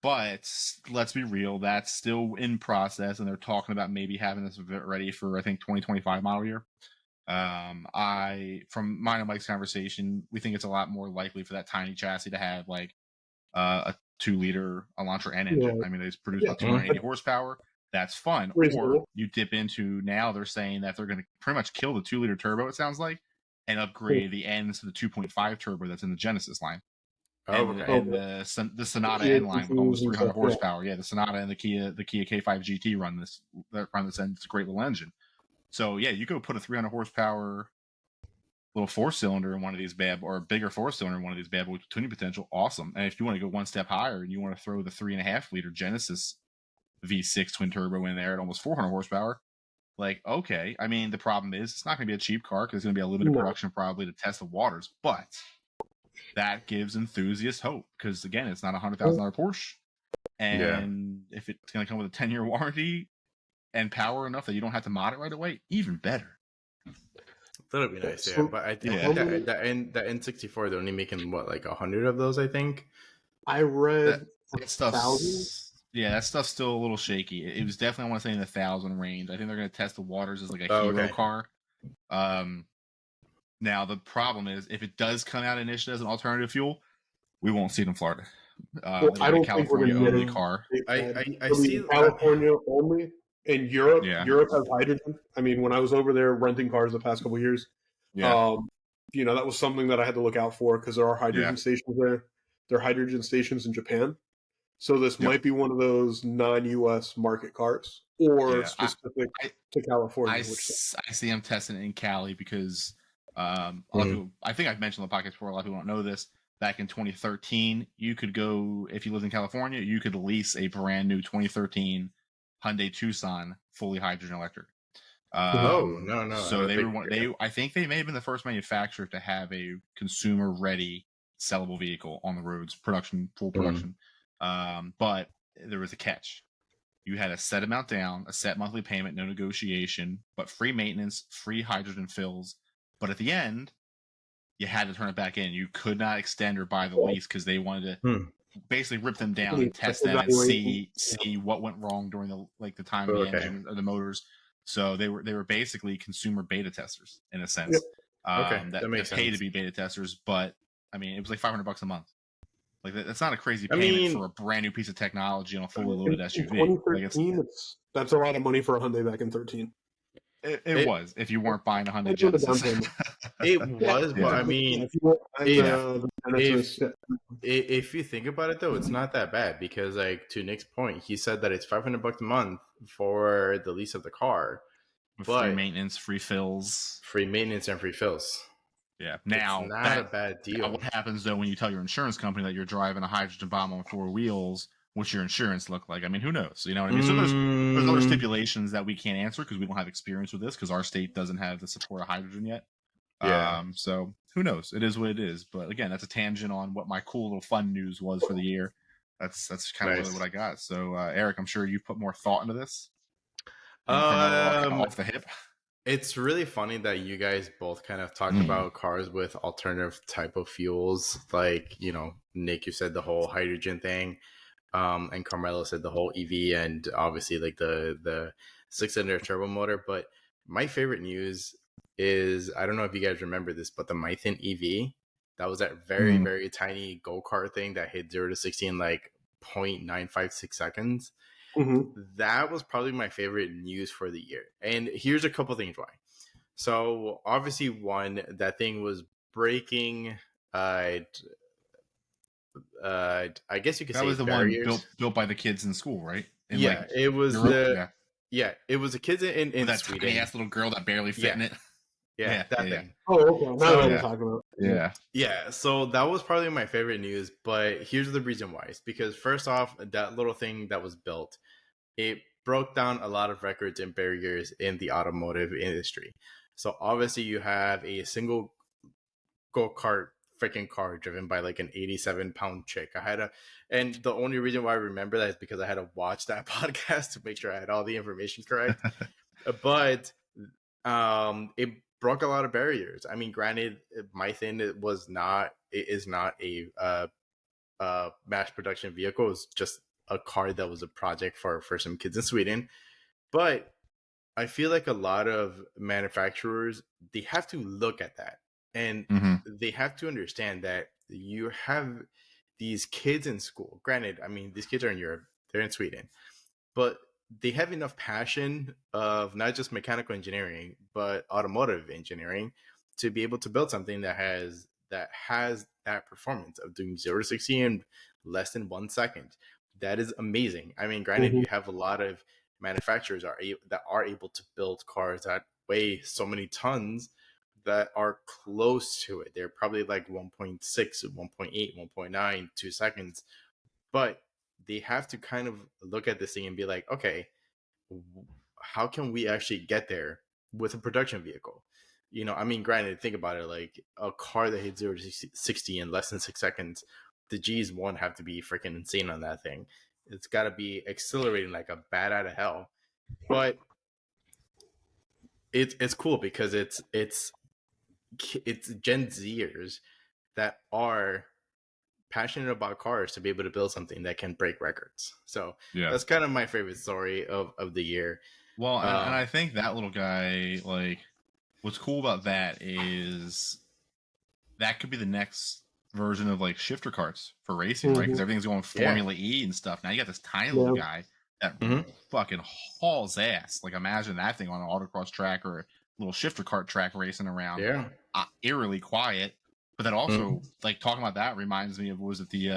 But let's be real, that's still in process, and they're talking about maybe having this ready for, I think, 2025 model year. From mine and Mike's conversation, we think it's a lot more likely for that tiny chassis to have like a 2-liter Elantra N engine. Yeah. I mean, they produce Yeah. about 280 horsepower. That's fun. Or Reasonable. you dip into, now they're saying that they're going to pretty much kill the 2-liter turbo, it sounds like, and upgrade the N's to the 2.5 turbo that's in the Genesis line. Oh, And, okay. and the Sonata Kia N line with almost Qs and 300 stuff, yeah. horsepower. Yeah, the Sonata and the Kia K5 GT run this end. It's a great little engine. So yeah, you go put a 300 horsepower little 4-cylinder in one of these or a bigger 4-cylinder in one of these bad boys with tuning potential. Awesome. And if you want to go one step higher and you want to throw the 3.5 liter Genesis V6 twin turbo in there at almost 400 horsepower, like, okay. I mean, the problem is it's not going to be a cheap car because it's going to be a limited production probably to test the waters, but that gives enthusiasts hope because, again, it's not a $100,000 Porsche. And if it's going to come with a 10-year warranty and power enough that you don't have to mod it right away, even better. That'll be nice, yeah. So- But I think Yeah. that N64, they're only making what, like 100 of those, I think. I read That stuff's 1,000. Yeah, that stuff's still a little shaky. It was definitely, I want to say, in the 1,000 range. I think they're going to test the waters as like a hero car. Now the problem is, if it does come out initially as an alternative fuel, we won't see it in Florida. Well, I don't think we're California going to only get car. I see California only. In Europe, Yeah. Europe has hydrogen. I mean, when I was over there renting cars the past couple of years, Yeah, that was something that I had to look out for because there are hydrogen stations there. There are hydrogen stations in Japan. So this might be one of those non-U.S. market cars or specific to California. I see them testing it in Cali because a lot of people, I think I've mentioned on the podcast before, a lot of people don't know this. Back in 2013, you could go, if you lived in California, you could lease a brand new 2013 Hyundai Tucson fully hydrogen electric. no. So I think they may have been the first manufacturer to have a consumer ready sellable vehicle on the roads, full production. But there was a catch. You had a set amount down, a set monthly payment, no negotiation, but free maintenance, free hydrogen fills. But at the end, you had to turn it back in. You could not extend or buy the lease because they wanted to basically rip them down and test them and see what went wrong during the time of the engine or the motors. So they were basically consumer beta testers in a sense. That makes sense. Pay to be beta testers, but I mean, it was like $500 a month. Like, that's not a crazy payment for a brand new piece of technology on a fully loaded SUV. In 2013, that's a lot of money for a Hyundai back in 13. It was, if you weren't buying a Hyundai Genesis. It was, but I mean, if you think about it, though, it's not that bad because, like, to Nick's point, he said that it's $500 a month for the lease of the car, with free maintenance, free fills, and free fills. Yeah. Now, it's not a bad deal. Now, what happens though when you tell your insurance company that you're driving a hydrogen bomb on 4 wheels? What's your insurance look like? I mean, who knows? You know what I mean? So there's other stipulations that we can't answer because we don't have experience with this because our state doesn't have the support of hydrogen yet. Yeah. So who knows? It is what it is. But again, that's a tangent on what my cool little fun news was for the year. That's kind of really Nice. what I got. So Eric, I'm sure you put more thought into this. And Carmelo all kind of Um, off the hip. it's really funny that you guys both kind of talked about cars with alternative type of fuels. Like, Nick, you said the whole hydrogen thing. And Carmelo said the whole EV and obviously like the 6-cylinder turbo motor. But my favorite news is, I don't know if you guys remember this, but the Mython EV, that was that very, very tiny go-kart thing that hit 0 to 60 in like 0.956 seconds. Mm-hmm. That was probably my favorite news for the year. And here's a couple things why. So obviously, one, that thing was breaking I guess you could That say was the barriers. one built by the kids in school, right? In Yeah, it was Europe? it was a kid in With that Sweden. tiny ass little girl that barely fit in it. Yeah, that thing. Oh, okay. Now So- what we're talking about. Yeah, so that was probably my favorite news, but here's the reason why. It's because first off, that little thing that was built, it broke down a lot of records and barriers in the automotive industry. So obviously you have a single go-kart freaking car driven by like an 87-pound chick. And the only reason why I remember that is because I had to watch that podcast to make sure I had all the information correct. But it broke a lot of barriers. I mean, granted, Mython is not a mass production vehicle. It was just a car that was a project for some kids in Sweden. But I feel like a lot of manufacturers, they have to look at that. And they have to understand that you have these kids in school. Granted, I mean, these kids are in Europe, they're in Sweden, but they have enough passion of not just mechanical engineering, but automotive engineering to be able to build something that has that performance of doing 0 to 60 in less than 1 second. That is amazing. I mean, granted, you have a lot of manufacturers that are able to build cars that weigh so many tons that are close to it. They're probably like 1.6, 1.8, 1.9, 2 seconds. But they have to kind of look at this thing and be like, okay, how can we actually get there with a production vehicle? I mean, granted, think about it, like a car that hits 0 to 60 in less than 6 seconds, the G's won't have to be freaking insane on that thing. It's got to be accelerating like a bat out of hell. But it's cool because it's Gen Zers that are passionate about cars to be able to build something that can break records. So that's kind of my favorite story of the year. Well, and I think that little guy, like, what's cool about that is that could be the next version of like shifter carts for racing, right? Because everything's going Formula E and stuff. Now you got this tiny little guy that fucking hauls ass. Like, imagine that thing on an autocross track or a little shifter cart track racing around. Yeah, eerily quiet. But that also, like, talking about that reminds me of, was it the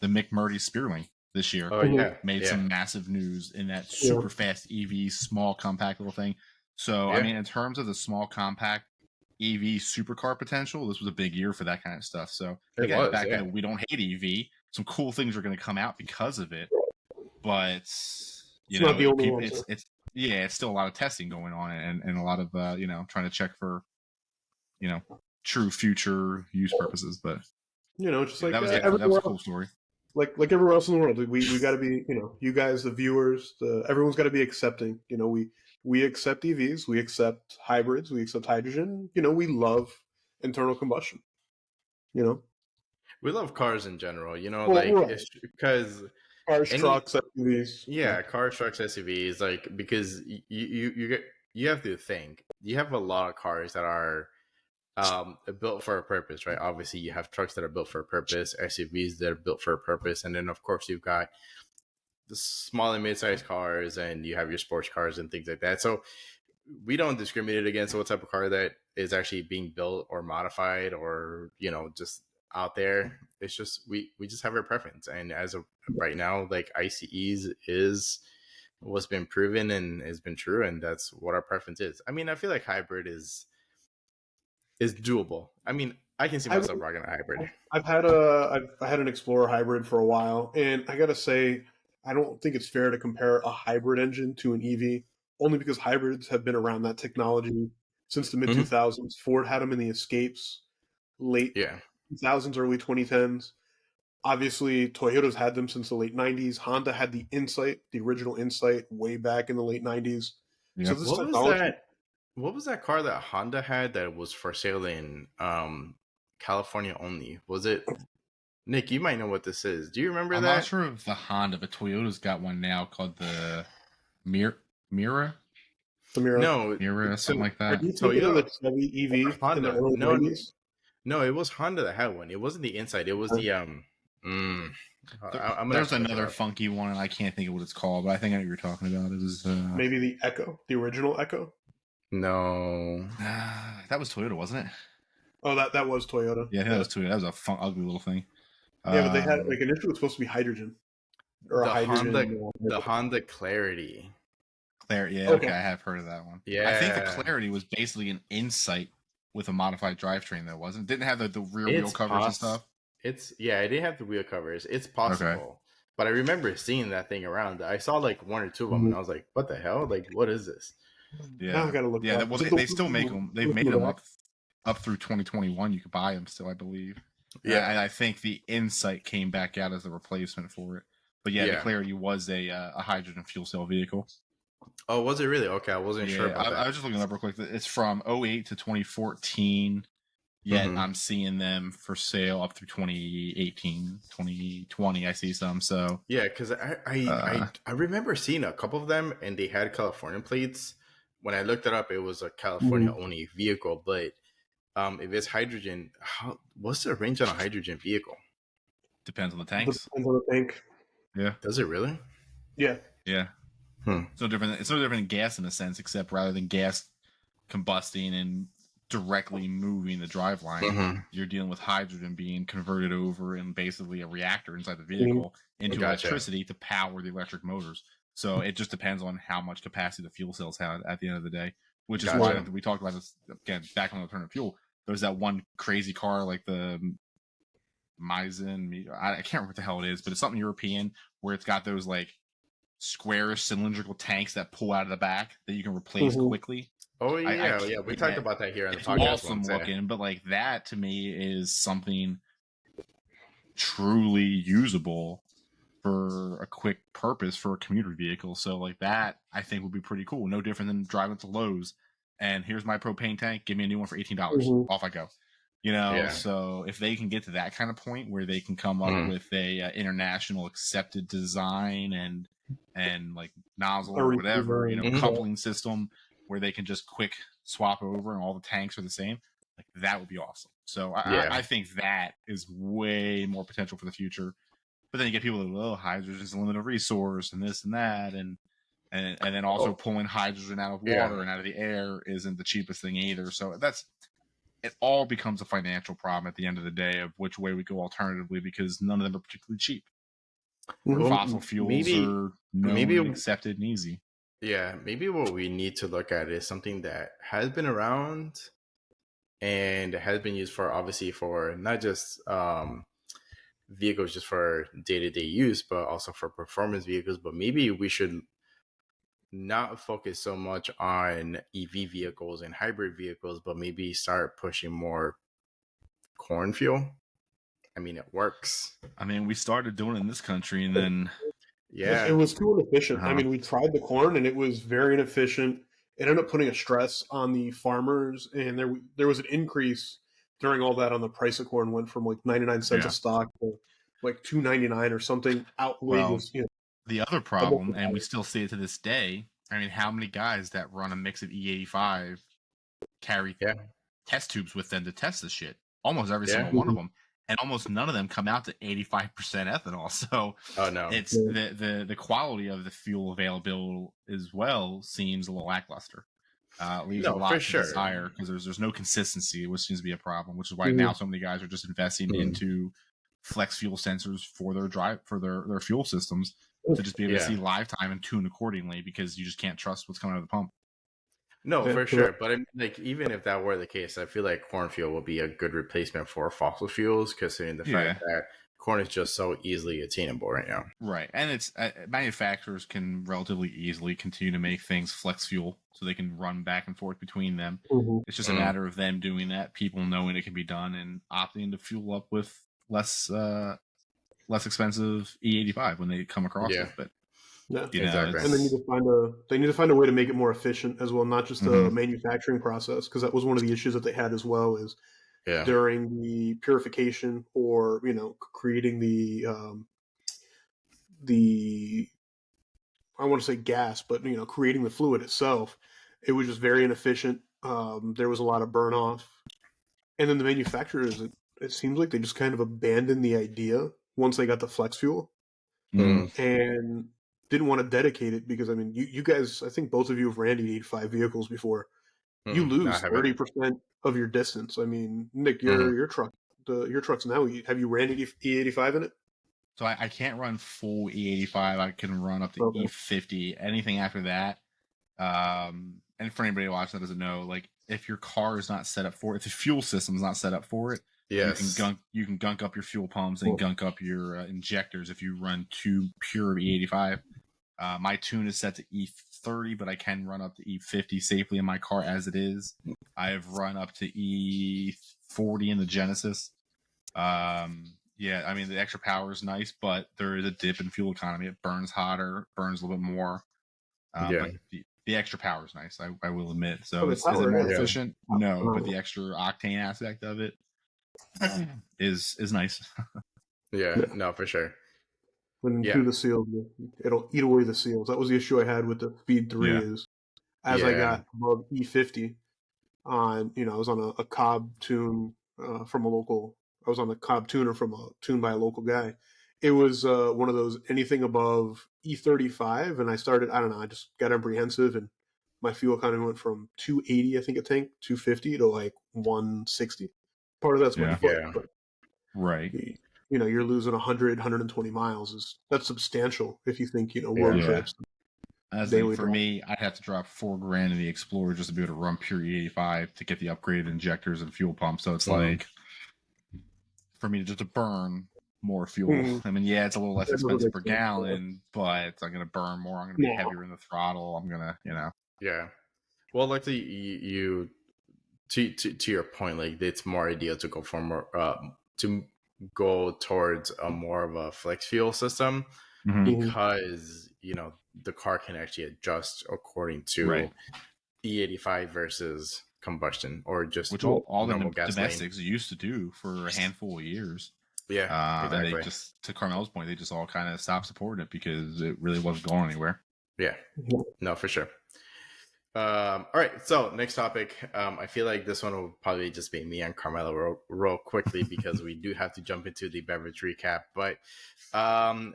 Mick Murdy Spearwing this year? Oh yeah, made some massive news in that super fast EV, small compact little thing. So I mean, in terms of the small compact EV supercar potential, this was a big year for that kind of stuff. So again, back then, we don't hate EV. Some cool things are going to come out because of it, but it's still a lot of testing going on and a lot of trying to check for true future use purposes. But just like that was a cool story. Like everyone else in the world, we got to be, you guys, the viewers, everyone's got to be accepting. We accept EVs, we accept hybrids, we accept hydrogen. We love internal combustion. We love cars in general. Right. Because cars, trucks, SUVs. Yeah, cars, trucks, SUVs. Like, because you have to think, you have a lot of cars that are built for a purpose, right? Obviously, you have trucks that are built for a purpose, SUVs that are built for a purpose, and then of course you've got the small and mid-sized cars, and you have your sports cars and things like that. So we don't discriminate against what type of car that is actually being built or modified or just out there. It's just we just have our preference, and as of right now, like ICEs is what's been proven and has been true, and that's what our preference is. I mean, I feel like hybrid is doable. I mean, I can see myself rocking a hybrid. I had an Explorer hybrid for a while, and I gotta say, I don't think it's fair to compare a hybrid engine to an EV, only because hybrids have been around that technology since the mid 2000s. Ford had them in the Escapes. late Yeah. 2000s, early 2010s. Obviously, Toyota's had them since the late 90s. Honda had the Insight, the original Insight, way back in the late 90s. So Yep. this What was technology, that? What was that car that Honda had that was for sale in California only? Was it Nick? You might know what this is. Do you remember I'm not that? sure of the Honda, but Toyota's got one now called the Mira, the Mira. No. Mira, So something like Are that. you thinking of the Toyota Chevy EV in the Honda. early No, 90s? no, it was Honda that had one. It wasn't the Insight. It was the mm, I'm gonna have There's to look it another up. funky one, and I can't think of what it's called, but I think I know what you're talking about. It was Maybe the Echo, the original Echo. No. that was Toyota, wasn't it? Oh, that was Toyota. Yeah, I think that was Toyota. That was a fun, ugly little thing. Yeah, but they had like initially it was supposed to be hydrogen or a The hydrogen. Honda Clarity. Clarity. Yeah, Okay. okay, I have heard of that one. Yeah. I think the Clarity was basically an Insight with a modified drivetrain, though, wasn't it? Didn't have the rear wheel It's covers and stuff. It's I didn't have the wheel covers. It's possible. But I remember seeing that thing around. I saw like one or two of them, and I was like, "What the hell? Like, what is this?" Yeah, Now I gotta look. yeah. up. Well, Is it they the- still make them. They've made them up through 2021. You could buy them still, I believe. Yeah. and I think the Insight came back out as a replacement for it. But yeah, the Yeah. Clarity was a hydrogen fuel cell vehicle. Oh, was it really? Okay, I wasn't sure about I that. was just looking up real quick. It's from 08 to 2014. Yet Mhm. I'm seeing them for sale up through 2018, 2020. I see some. So Yeah, because I remember seeing a couple of them, and they had California plates. When I looked it up, it was a California only vehicle. But if it's hydrogen, what's the range on a hydrogen vehicle? depends on the tanks. Depends on the tank. Yeah, Does it really? Yeah. yeah. Hmm. It's no different. It's no different than gas in a sense, except rather than gas combusting and directly moving the drive line, Mhm. you're dealing with hydrogen being converted over in basically a reactor inside the vehicle into Gotcha. electricity to power the electric motors. So it just depends on how much capacity the fuel cells have at the end of the day, which is why Gotcha. we talked about this again back on alternative fuel. There's that one crazy car like the Meissen, I can't remember what the hell it is, but it's something European where it's got those like squarish cylindrical tanks that pull out of the back that you can replace quickly. Oh I yeah, can't- yeah. We talked about that here on the It's podcast awesome once. Yeah. looking, but like that to me is something truly usable for a quick purpose for a commuter vehicle. So like that I think would be pretty cool. No different than driving to Lowe's and here's my propane tank, give me a new one for $18. Off I go. You know, Yeah. so if they can get to that kind of point where they can come up Mhm. with a international accepted design and like nozzle A or whatever, you know, Mhm. coupling system where they can just quick swap over and all the tanks are the same, like that would be awesome. So Yeah. I think that is way more potential for the future. But then you get people that, oh, hydrogen is a limited resource and this and that, and then also Oh. pulling hydrogen out of water Yeah. and out of the air isn't the cheapest thing either. So it all becomes a financial problem at the end of the day of which way we go alternatively because none of them are particularly cheap. Well, Fossil fuels maybe- are known maybe- and accepted and easy. Yeah, maybe what we need to look at is something that has been around and has been used for obviously for not just vehicles just for day-to-day use, but also for performance vehicles. But maybe we should not focus so much on EV vehicles and hybrid vehicles, but maybe start pushing more corn fuel. I mean, it works. I mean, we started doing it in this country and then Yeah. It was too inefficient. I Uh-huh. mean, we tried the corn and it was very inefficient. It ended up putting a stress on the farmers, and there was an increase during all that on the price of corn. Went from like 99 cents Yeah. a stock to like $2.99 or something outrageous. the other problem, and we still see it to this day, I mean, how many guys that run a mix of E85 carry Yeah. test tubes with them to test this shit? Almost every Yeah. single one of them. And almost none of them come out to 85% ethanol. So Oh no. it's the quality of the fuel available as well seems a little lackluster. Leaves No, a lot for to sure. desire because there's no consistency, which seems to be a problem. Which is why now so many guys are just investing into flex fuel sensors for their fuel systems to just be able to see live time and tune accordingly because you just can't trust what's coming out of the pump. No, Yeah, for correct. sure. But I mean, like, even if that were the case, I feel like corn fuel would be a good replacement for fossil fuels, considering the fact that corn is just so easily attainable right now. Right, and it's manufacturers can relatively easily continue to make things flex fuel, so they can run back and forth between them. Mm-hmm. It's just a matter of them doing that, people knowing it can be done, and opting to fuel up with less expensive E85 when they come across it. But yeah, exactly. And they need to find a way to make it more efficient as well, not just the manufacturing process, because that was one of the issues that they had as well. Is during the purification or creating the I want to say gas, but creating the fluid itself, it was just very inefficient. There was a lot of burn off, and then the manufacturers, it seems like they just kind of abandoned the idea once they got the flex fuel, and didn't want to dedicate it, because I mean, you guys, I think both of you have ran E85 vehicles before. You lose 30% of your distance. I mean, Nick, your truck's now. Have you ran E85 in it? So I can't run full E85. I can run up to E50. Anything after that, and for anybody watching that doesn't know, like if your car is not set up for it, if the fuel system is not set up for it, you can gunk up your fuel pumps and gunk up your injectors if you run too pure E85. My tune is set to E30, but I can run up to E50 safely in my car as it is. I have run up to E40 in the Genesis. Yeah, I mean, the extra power is nice, but there is a dip in fuel economy. It burns hotter, burns a little bit more. But the extra power is nice, I will admit. So is it more efficient? No, but the extra octane aspect of it is nice. No, for sure. When through the seals, it'll eat away the seals. That was the issue I had with the Speed 3 is as I got above E50 on, I was on a Cobb tune from a local. I was on the Cobb tuner from a tune by a local guy. It was one of those anything above E35, and I started. I don't know. I just got apprehensive, and my fuel economy went from 280, I think, a tank, 250 to like 160. Part of that's my foot, but right. You're losing 100, 120 miles. That's substantial if you think road trips. As in, for me, I'd have to drop $4,000 in the Explorer just to be able to run pure E85 to get the upgraded injectors and fuel pumps. So it's like for me to burn more fuel. I mean, it's a little less expensive per gallon, but I'm going to burn more. I'm going to be heavier in the throttle. I'm going to, Yeah. Well, like you to your point, like it's more ideal to go for more to go towards a more of a flex fuel system because the car can actually adjust according to E85 versus combustion or just which all the domestics used to do for a handful of years. Exactly. And they just, to Carmel's point, they just all kind of stopped supporting it because it really wasn't going anywhere. No, for sure. All right, so next topic. I feel like this one will probably just be me and Carmelo real quickly because we do have to jump into the beverage recap. But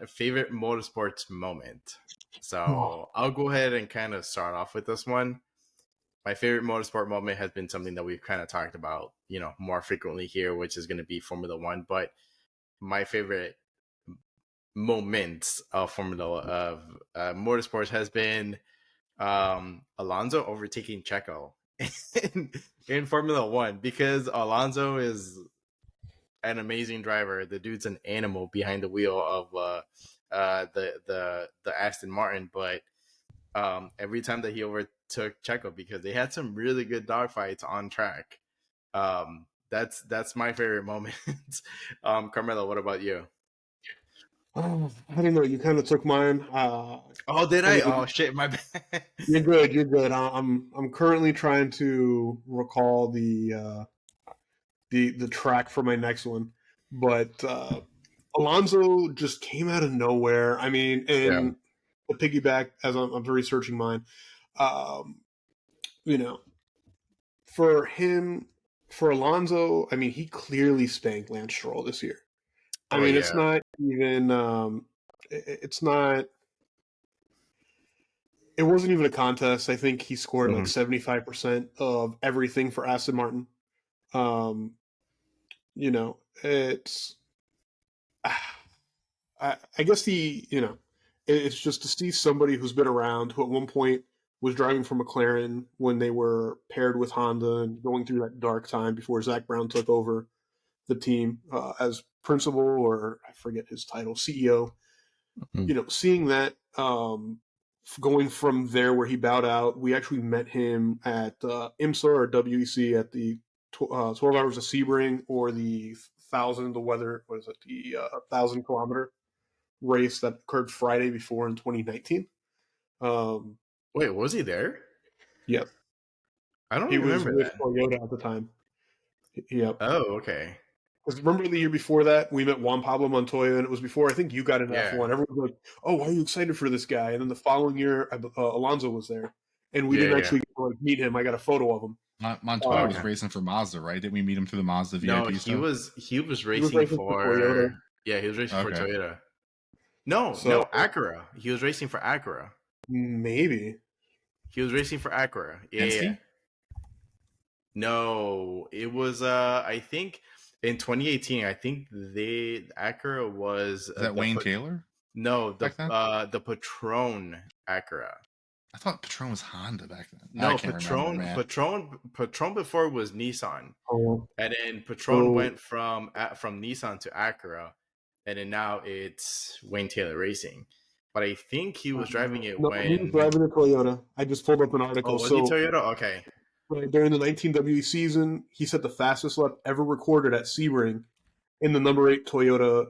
favorite motorsports moment. So I'll go ahead and kind of start off with this one. My favorite motorsport moment has been something that we've kind of talked about, more frequently here, which is going to be Formula One. But my favorite moments of motorsports has been Alonso overtaking Checo in Formula One, because Alonso is an amazing driver. The dude's an animal behind the wheel of the Aston Martin, but every time that he overtook Checo, because they had some really good dogfights on track. That's my favorite moment. Carmelo, what about you? I don't know. You kind of took mine. Did I? Oh shit, my bad. You're good. You're good. I'm currently trying to recall the track for my next one, but Alonso just came out of nowhere. I mean, and the piggyback as I'm researching mine. For Alonso, I mean, he clearly spanked Lance Stroll this year. I mean, it's not even. It's not. It wasn't even a contest. I think he scored like 75% of everything for Aston Martin. It's. I guess it's just to see somebody who's been around, who at one point was driving for McLaren when they were paired with Honda and going through that dark time before Zach Brown took over. the team as principal, or I forget his title, CEO. Mhm. Seeing that going from there where he bowed out, we actually met him at IMSA or WEC at the 12 Hours of Sebring, or the 1,000, the weather, what is it, the 1,000-kilometer race that occurred Friday before in 2019. Um, Wait, was he there? yep. I don't He was remember with that. Toyota at the time. Yep. Oh, okay. Because remember the year before that, we met Juan Pablo Montoya, and it was before, I think you got into Yeah. F1. Everyone was like, oh, why are you excited for this guy? And then the following year, Alonso was there. And we Yeah, didn't yeah. actually meet him. I got a photo of him. Montoya was Okay. racing for Mazda, right? Didn't we meet him through the Mazda No, VIP stuff? he was He was racing racing for Toyota. for he was racing for Okay. Toyota. No, So Acura. He was racing for Acura. maybe. He was racing for Acura. Yeah, Penske? yeah. No, it was I think in 2018, I think Acura was Is that Wayne Taylor? No, back then? The Patron Acura. I thought Patron was Honda back then. No, I can't remember, man. Patron before was Nissan, Oh, and then Patron went from Nissan to Acura, and then now it's Wayne Taylor Racing. But I think he was driving it no, when. he was driving a Toyota. I just pulled up an article. Oh, was so he Toyota? Okay. during the 19W season, he set the fastest lap ever recorded at Sebring in the number 8 Toyota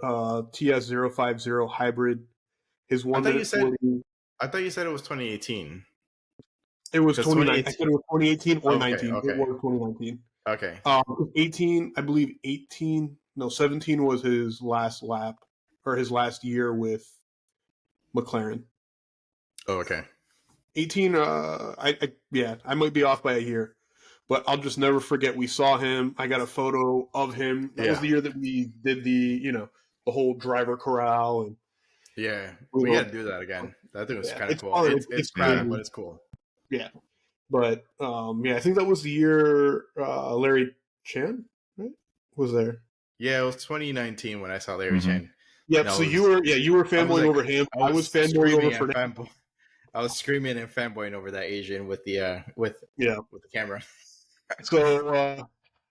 TS050 hybrid. His 1 minute 40. I thought you said it was 2018. It was 'Cause 2019. I said it was 2018 or Okay, 19. okay. It was 2019. Okay. 18, I believe 18, no, 17 was his last lap, or his last year with McLaren. Oh, okay. 18, I might be off by a year, but I'll just never forget. We saw him. I got a photo of him. That was Yeah. the year that we did the whole driver corral, and Yeah, We we will- got to do that again. That thing was Yeah, kind of it's cool. fun. It's It's crowded, crazy. but it's cool. yeah. But I think that was the year Larry Chan, right, was there. Yeah, it was 2019 when I saw Larry Mhm. Chen. Yep. No, So it was- you were fanboying like- over him. I was fanboying screaming over at Fernando. I was screaming and fanboying over that Asian with the with the camera. So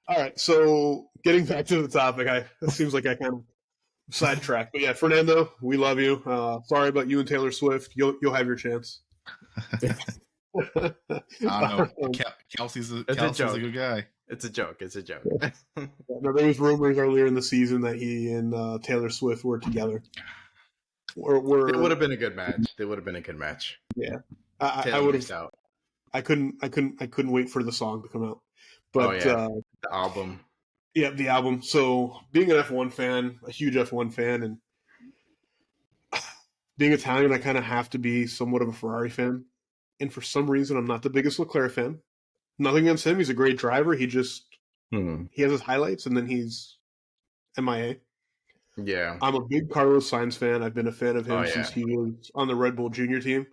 all right. So getting back to the topic, it seems like I kind of sidetracked. But yeah, Fernando, we love you. Sorry about you and Taylor Swift. You'll have your chance. I don't know. Kelsey's a joke. good guy. It's a joke. It's a joke. Now, there was rumors earlier in the season that he and Taylor Swift were together. It would have been a good match. It would have been a good match. Yeah, I Taylor would missed have. out. I couldn't wait for the song to come out. But The album. yeah, the album. So being an F1 fan, a huge F1 fan, and being Italian, I kind of have to be somewhat of a Ferrari fan. And for some reason, I'm not the biggest Leclerc fan. Nothing against him; he's a great driver. He has his highlights, and then he's MIA. Yeah. I'm a big Carlos Sainz fan. I've been a fan of him Oh, yeah. since he was on the Red Bull Junior team.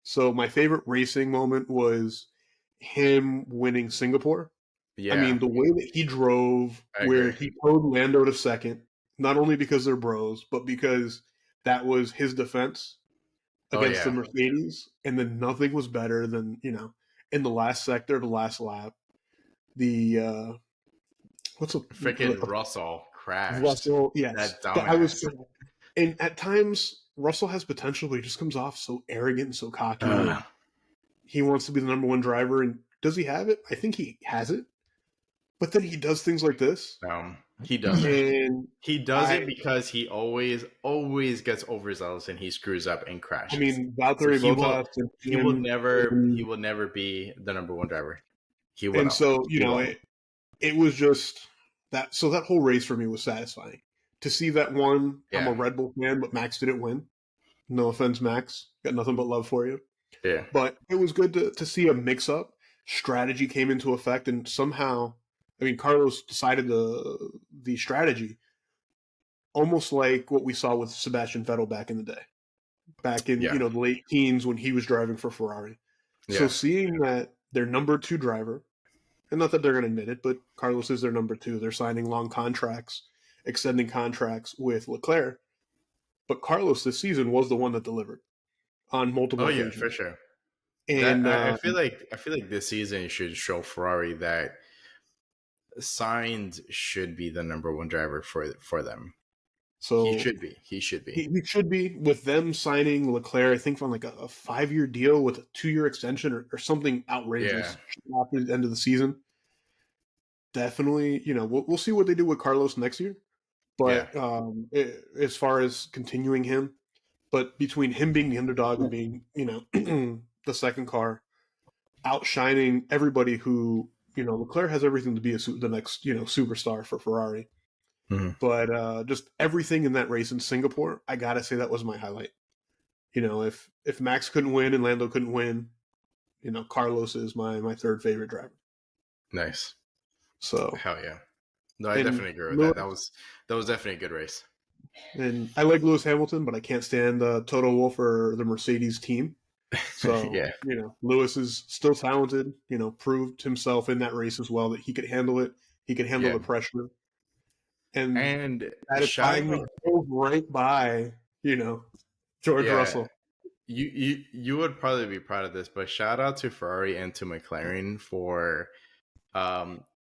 So my favorite racing moment was him winning Singapore. Yeah. I mean, the way that he drove, I where agree. he towed Lando to second, not only because they're bros, but because that was his defense against the Mercedes. And then nothing was better than, in the last sector, the last lap, the Freaking Russell crashed. Russell, yes. That I was, dumbass. and at times Russell has potential, but he just comes off so arrogant and so cocky. And he wants to be the number one driver, and does he have it? I think he has it. But then he does things like this. No, he doesn't. And He does it because he always gets overzealous and he screws up and crashes. I mean, Valtteri So Bottas, he will never be the number one driver. He will. And not. so, He won't. it was just that. So that whole race for me was satisfying to see that one. I'm Yeah. a Red Bull fan, but Max didn't win. No offense, Max. Got nothing but love for you. Yeah. But it was good to see a mix-up. Strategy came into effect, and somehow, I mean, Carlos decided the strategy almost like what we saw with Sebastian Vettel back in the day, back in Yeah. the late teens when he was driving for Ferrari. Yeah. So seeing that their number 2 driver, and not that they're going to admit it, but Carlos is their number 2. They're signing long contracts, extending contracts with Leclerc. But Carlos this season was the one that delivered on multiple Oh yeah, occasions. for sure. And I feel like this season should show Ferrari that Signed should be the number one driver for them. So He should be. He should be. he should be, with them signing Leclerc, I think, on like a 5-year deal with a 2-year extension or something outrageous after the end of the season. Definitely, we'll see what they do with Carlos next year. But as far as continuing him, but between him being the underdog and being, the second car, outshining everybody who, Leclerc has everything to be the next, superstar for Ferrari. Mhm. But just everything in that race in Singapore, I gotta say that was my highlight. If Max couldn't win and Lando couldn't win, Carlos is my third favorite driver. Nice. So hell yeah. No, I definitely agree with that. That was definitely a good race. And I like Lewis Hamilton, but I can't stand Toto Wolff or the Mercedes team. So yeah. Lewis is still talented. Proved himself in that race as well that he could handle it. He could handle the pressure. And satisfyingly drove right by George Russell. You would probably be proud of this, but shout out to Ferrari and to McLaren for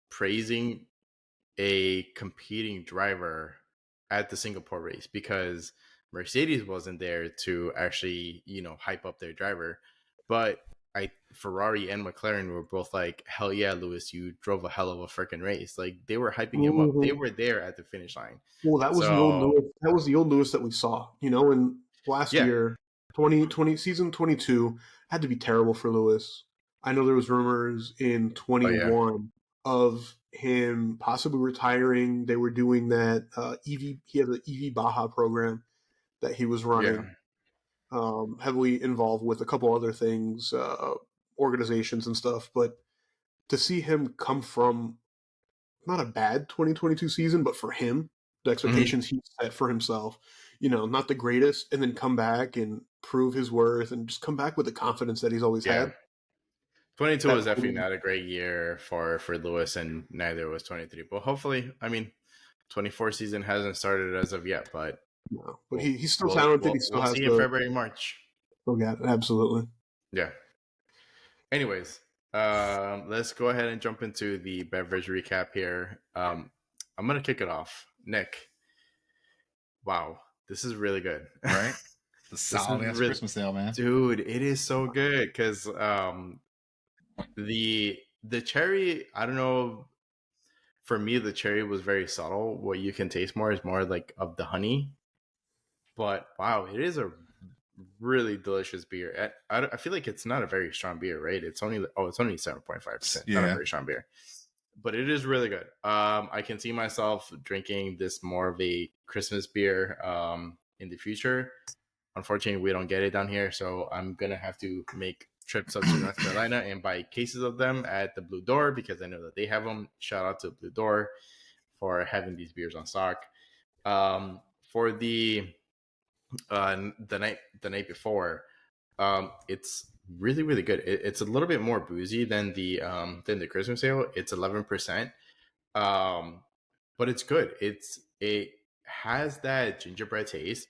praising a competing driver at the Singapore race, because Mercedes wasn't there to actually, hype up their driver. But Ferrari and McLaren were both like, hell yeah, Lewis, you drove a hell of a freaking race. Like, they were hyping him up. They were there at the finish line. Well, that was the old Lewis. That was the old Lewis that we saw, in last year, 2020, season 22 had to be terrible for Lewis. I know there was rumors in 21 of him possibly retiring. They were doing that EV. He had the EV Baja program that he was running, heavily involved with a couple other things, organizations and stuff. But to see him come from not a bad 2022 season, but for him, the expectations he set for himself, not the greatest, and then come back and prove his worth and just come back with the confidence that he's always had. 22 was definitely not a great year for Lewis, and neither was 23. But hopefully, 24 season hasn't started as of yet, but no, but he's still talented. He still has see in February, March. Oh yeah, absolutely. Yeah. Anyways, let's go ahead and jump into the beverage recap here. I'm gonna kick it off. Nick, wow, this is really good, right? The solid ass Christmas sale, man, dude. It is so good because the cherry, I don't know. For me, the cherry was very subtle. What you can taste more is more like of the honey. But wow, it is a really delicious beer. I feel like it's not a very strong beer, right? It's only 7.5%. Not a very strong beer, but it is really good. I can see myself drinking this more of a Christmas beer in the future. Unfortunately, we don't get it down here, so I'm gonna have to make trips up to North Carolina and buy cases of them at the Blue Door, because I know that they have them. Shout out to Blue Door for having these beers on stock. For the night before, it's really, really good. It's a little bit more boozy than the Christmas ale. It's 11%, but it's good. It has that gingerbread taste.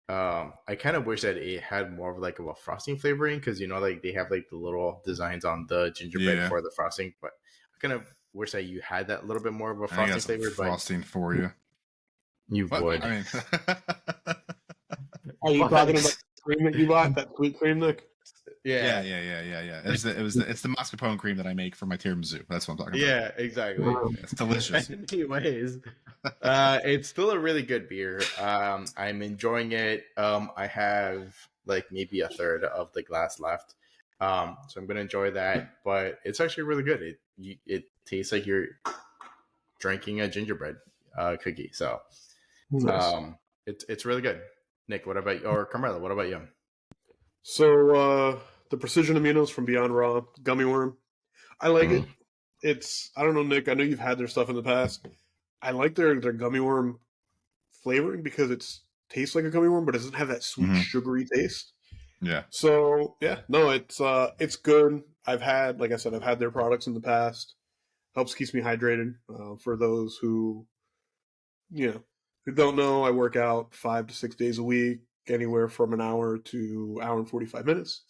I kind of wish that it had more of like a frosting flavoring, because like they have like the little designs on the gingerbread for the frosting, but I kind of wish that you had that little bit more of a frosting flavor. Frosting for you. You would. I mean, are you talking about the cream that you bought? That sweet cream, Nick? Yeah. It's the mascarpone cream that I make for my tiramisu. That's what I'm talking about. Yeah, exactly. It's delicious. Anyways, it's still a really good beer. I'm enjoying it. I have like maybe a third of the glass left, so I'm gonna enjoy that. But it's actually really good. It tastes like you're drinking a gingerbread cookie. So, it's really good. Nick, what about you? Or Carmelo, what about you? So the Precision Aminos from Beyond Raw gummy worm, I like it. It's, I don't know, Nick, I know you've had their stuff in the past. I like their gummy worm flavoring because it tastes like a gummy worm, but it doesn't have that sweet sugary taste. Yeah. So yeah, no, it's good. Like I said, I've had their products in the past. Helps keeps me hydrated. For those who don't know, I work out 5 to 6 days a week, anywhere from an hour to hour and 45 minutes.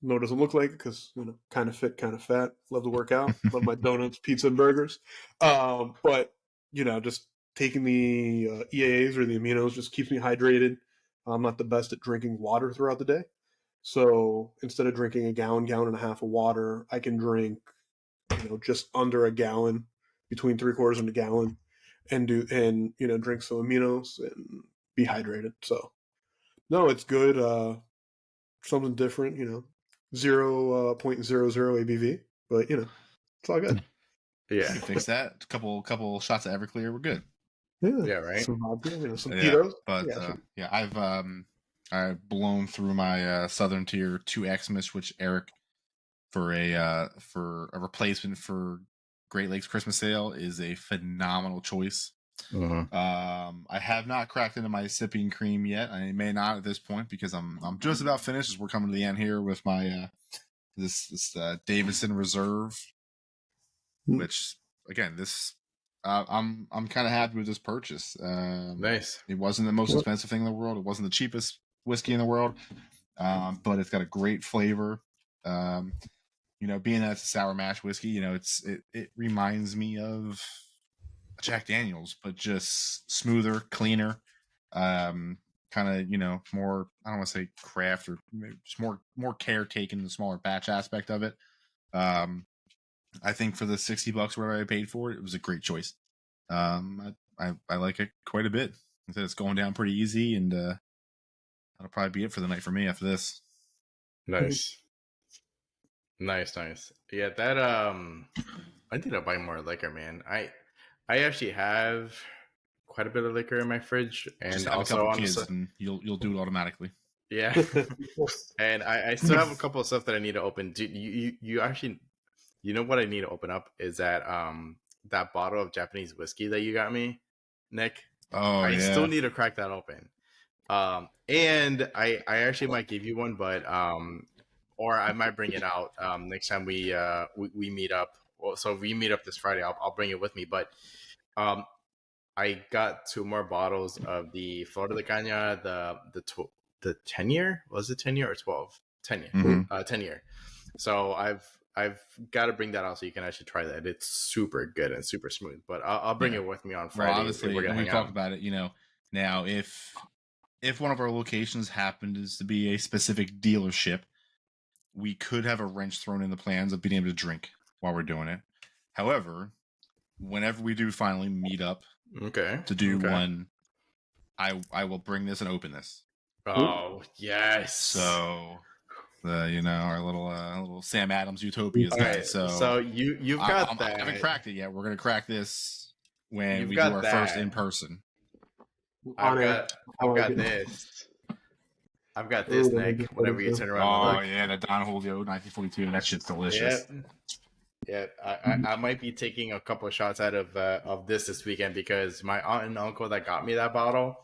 No, it doesn't look like it because kind of fit, kind of fat. Love to work out. Love my donuts, pizza, and burgers. But just taking the EAAs or the aminos just keeps me hydrated. I'm not the best at drinking water throughout the day, so instead of drinking a gallon and a half of water, I can drink just under a gallon, between 3/4 and a gallon, and drink some aminos and be hydrated. So no, it's good. Something different, 0.00 ABV, but it's all good. You Yeah. can fix that. A couple shots of Everclear, we're good. Yeah, right. Some vodka, some Yeah, Tito's. but I've blown through my Southern Tier 2 Xmas, which Eric for a replacement for Great Lakes Christmas sale is a phenomenal choice. I have not cracked into my sipping cream yet. I may not at this point because I'm just about finished as we're coming to the end here with my this Davidson Reserve, which again I'm kind of happy with this purchase. Nice. It wasn't the most expensive thing in the world. It wasn't the cheapest whiskey in the world, but it's got a great flavor. Being that it's a sour mash whiskey, it reminds me of Jack Daniels, but just smoother, cleaner, kind of more. I don't want to say craft or maybe just more care taken in the smaller batch aspect of it. I think for the $60 whatever I paid for it, it was a great choice. I like it quite a bit. I said it's going down pretty easy, and that'll probably be it for the night for me after this. Nice. Yeah, that I need to buy more liquor, man. I actually have quite a bit of liquor in my fridge, and just have also a couple kids, and you'll do it automatically. Yeah, and I still have a couple of stuff that I need to open. You actually, what I need to open up is that bottle of Japanese whiskey that you got me, Nick. Oh, I still need to crack that open. And I actually might give you one, but or I might bring it out next time we meet up. Well, so if we meet up this Friday, I'll bring it with me. But I got 2 more bottles of the Flor de Caña, the 10-year. Was it 10-year or 12? 10-year. 10-year. So I've got to bring that out so you can actually try that. It's super good and super smooth. But I'll bring it with me on Friday. Well, obviously, we're gonna we talk about it. Now if one of our locations happens to be a specific dealership, we could have a wrench thrown in the plans of being able to drink while we're doing it. However, whenever we do finally meet up, to do one, I will bring this and open this. Oh yes! So our little Sam Adams Utopias guy. Right, so you've got that. I haven't cracked it yet. We're gonna crack this when we do our first in person. I've got this. I've got this, Nick. Whenever you turn around. Oh yeah, the Don Julio 1942. That shit's delicious. Yeah. I might be taking a couple of shots out of this weekend because my aunt and uncle that got me that bottle,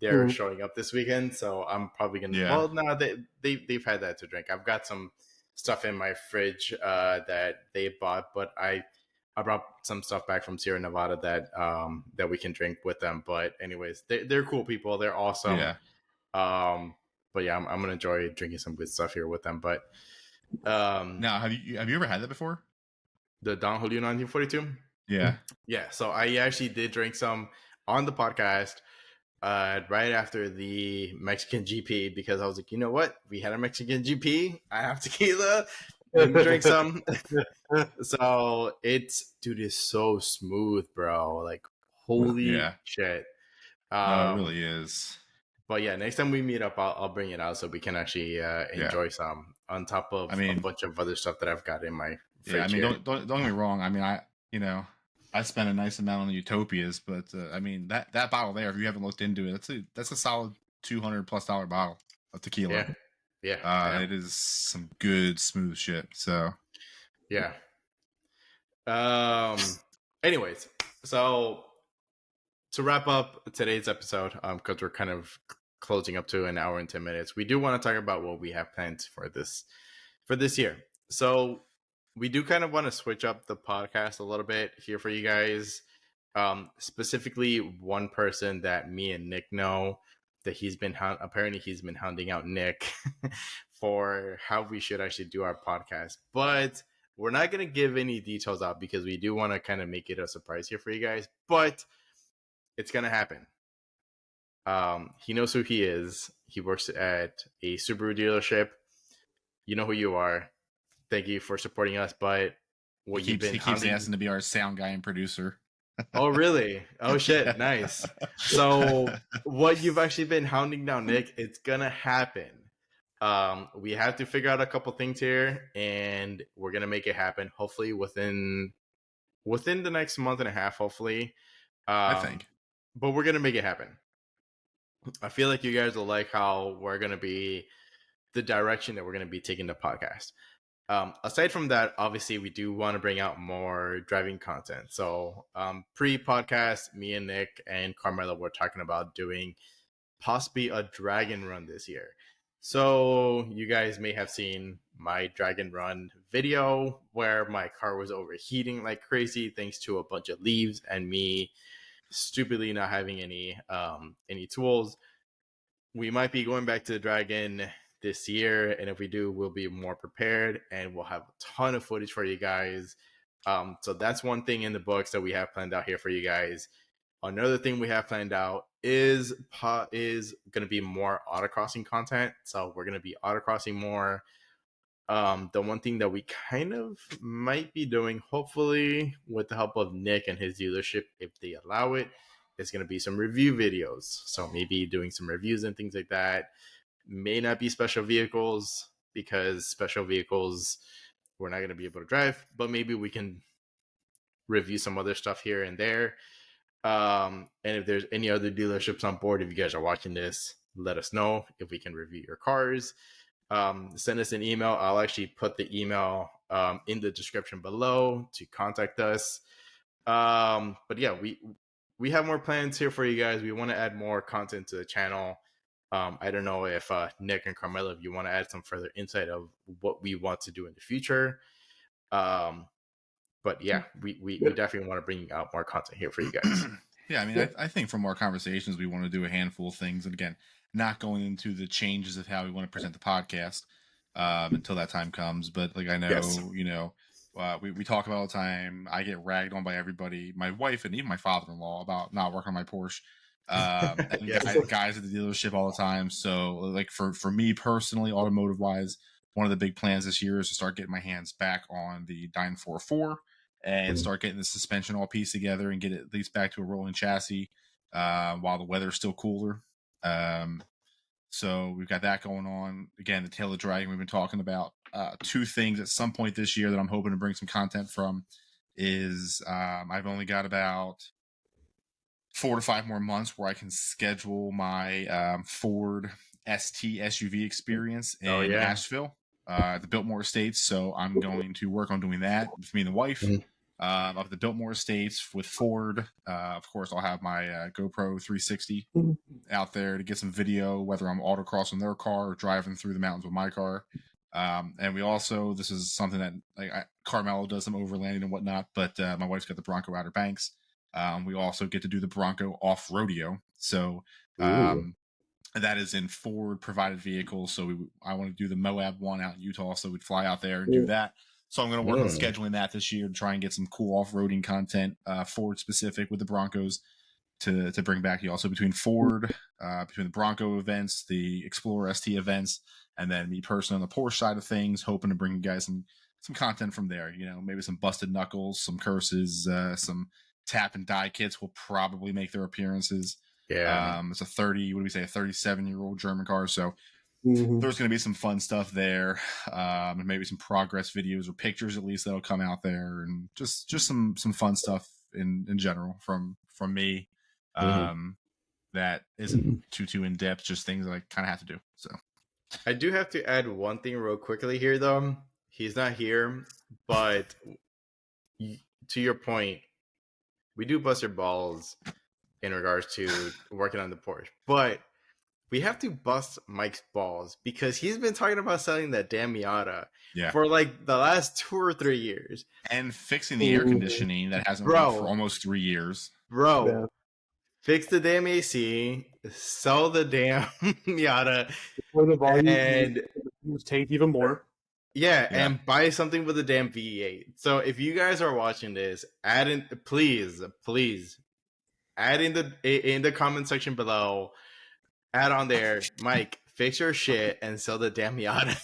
they're showing up this weekend, so I'm probably gonna. Yeah. Well, no, they've had that to drink. I've got some stuff in my fridge that they bought, but I brought some stuff back from Sierra Nevada that we can drink with them. But anyways, they're cool people. They're awesome. Yeah. But yeah, I'm gonna enjoy drinking some good stuff here with them. But now, have you ever had that before? The Don Julio 1942. Yeah. Yeah. So I actually did drink some on the podcast right after the Mexican GP because I was like, you know what? We had a Mexican GP. I have tequila. Let me drink some. So it's so smooth, bro. Like holy shit. No, it really is. But yeah, next time we meet up, I'll bring it out so we can actually enjoy some on top of a bunch of other stuff that I've got in my fridge. Yeah, I mean, don't get me wrong. I mean, I spent a nice amount on the Utopias, but I mean that bottle there, if you haven't looked into it, that's a solid $200+ bottle of tequila. Yeah. It is some good smooth shit. So yeah. Anyways, so to wrap up today's episode, because we're kind of closing up to an hour and 10 minutes, we do want to talk about what we have planned for this year. So we do kind of want to switch up the podcast a little bit here for you guys. Specifically, one person that me and Nick know that he's been hunting out Nick for how we should actually do our podcast, but we're not going to give any details out because we do want to kind of make it a surprise here for you guys, but it's going to happen. He knows who he is. He works at a Subaru dealership. You know who you are. Thank you for supporting us, but what He you've been keeps asking to be our sound guy and producer. Oh, really? Oh, shit. Nice. So what you've actually been hounding down, Nick, it's going to happen. We have to figure out a couple things here, and we're going to make it happen, hopefully within the next month and a half, hopefully. I think. But we're going to make it happen. I feel like you guys will like how we're going to be, the direction that we're going to be taking the podcast. Aside from that, obviously, we do want to bring out more driving content. So pre-podcast, me and Nick and Carmelo were talking about doing possibly a dragon run this year. So you guys may have seen my dragon run video where my car was overheating like crazy thanks to a bunch of leaves and me stupidly not having any tools. We might be going back to the dragon this year, and if we do, we'll be more prepared and we'll have a ton of footage for you guys. So that's one thing in the books that we have planned out here for you guys. Another thing we have planned out is going to be more autocrossing content. So we're going to be autocrossing more. The one thing that we kind of might be doing, hopefully with the help of Nick and his dealership, if they allow it, is going to be some review videos. So maybe doing some reviews and things like that. May not be special vehicles because special vehicles we're not going to be able to drive, but maybe we can review some other stuff here and there. And if there's any other dealerships on board, if you guys are watching this, let us know if we can review your cars. Send us an email. I'll actually put the email in the description below to contact us. But yeah, we have more plans here for you guys. We want to add more content to the channel. I don't know if Nick and Carmelo, if you want to add some further insight of what we want to do in the future. But yeah, we definitely want to bring out more content here for you guys. Yeah, I mean, I think from our conversations, we want to do a handful of things. And again, not going into the changes of how we want to present the podcast until that time comes. But like I know, Yes. you know, we talk about all the time. I get ragged on by everybody, my wife and even my father-in-law, about not working on my Porsche. And Yes. guys at the dealership all the time. So like for me personally, automotive wise, one of the big plans this year is to start getting my hands back on the Dyne 4.4 and start getting the suspension all pieced together and get it at least back to a rolling chassis while the weather's still cooler. So we've got that going on. Again, the tail of dragon we've been talking about. Two things at some point this year that I'm hoping to bring some content from is I've only got about 4 to 5 more months where I can schedule my Ford ST SUV experience in Asheville at the Biltmore Estates. So I'm going to work on doing that with me and the wife up at the Biltmore Estates with Ford. Of course, I'll have my GoPro 360 out there to get some video, whether I'm autocrossing their car or driving through the mountains with my car. And we also, this is something that Carmelo does some overlanding and whatnot, but my wife's got the Bronco Outer Banks. We also get to do the Bronco off rodeo. So that is in Ford provided vehicles. So I want to do the Moab one out in Utah. So we'd fly out there and do that. So I'm going to work on scheduling that this year to try and get some cool off-roading content, Ford specific with the Broncos to bring back. You also between Ford, between the Bronco events, the Explorer ST events, and then me personally on the Porsche side of things, hoping to bring you guys some content from there. You know, maybe some busted knuckles, some curses, some tap and die kits will probably make their appearances. Yeah. It's a 37-year-old German car. So there's going to be some fun stuff there. And maybe some progress videos or pictures at least that'll come out there, and just some fun stuff in general from me. That isn't too in depth, just things that I kind of have to do. So I do have to add one thing real quickly here, though. He's not here, but to your point, we do bust your balls in regards to working on the Porsche, but we have to bust Mike's balls because he's been talking about selling that damn Miata for like the last 2 or 3 years and fixing the air conditioning that hasn't worked for almost 3 years. Fix the damn AC, sell the damn Miata, and Just take even more. Yeah, Yeah. and buy something with the damn VE8. So if you guys are watching this, add in, please, add in the comment section below. Add on there, Mike, fix your shit and sell the damn Miata.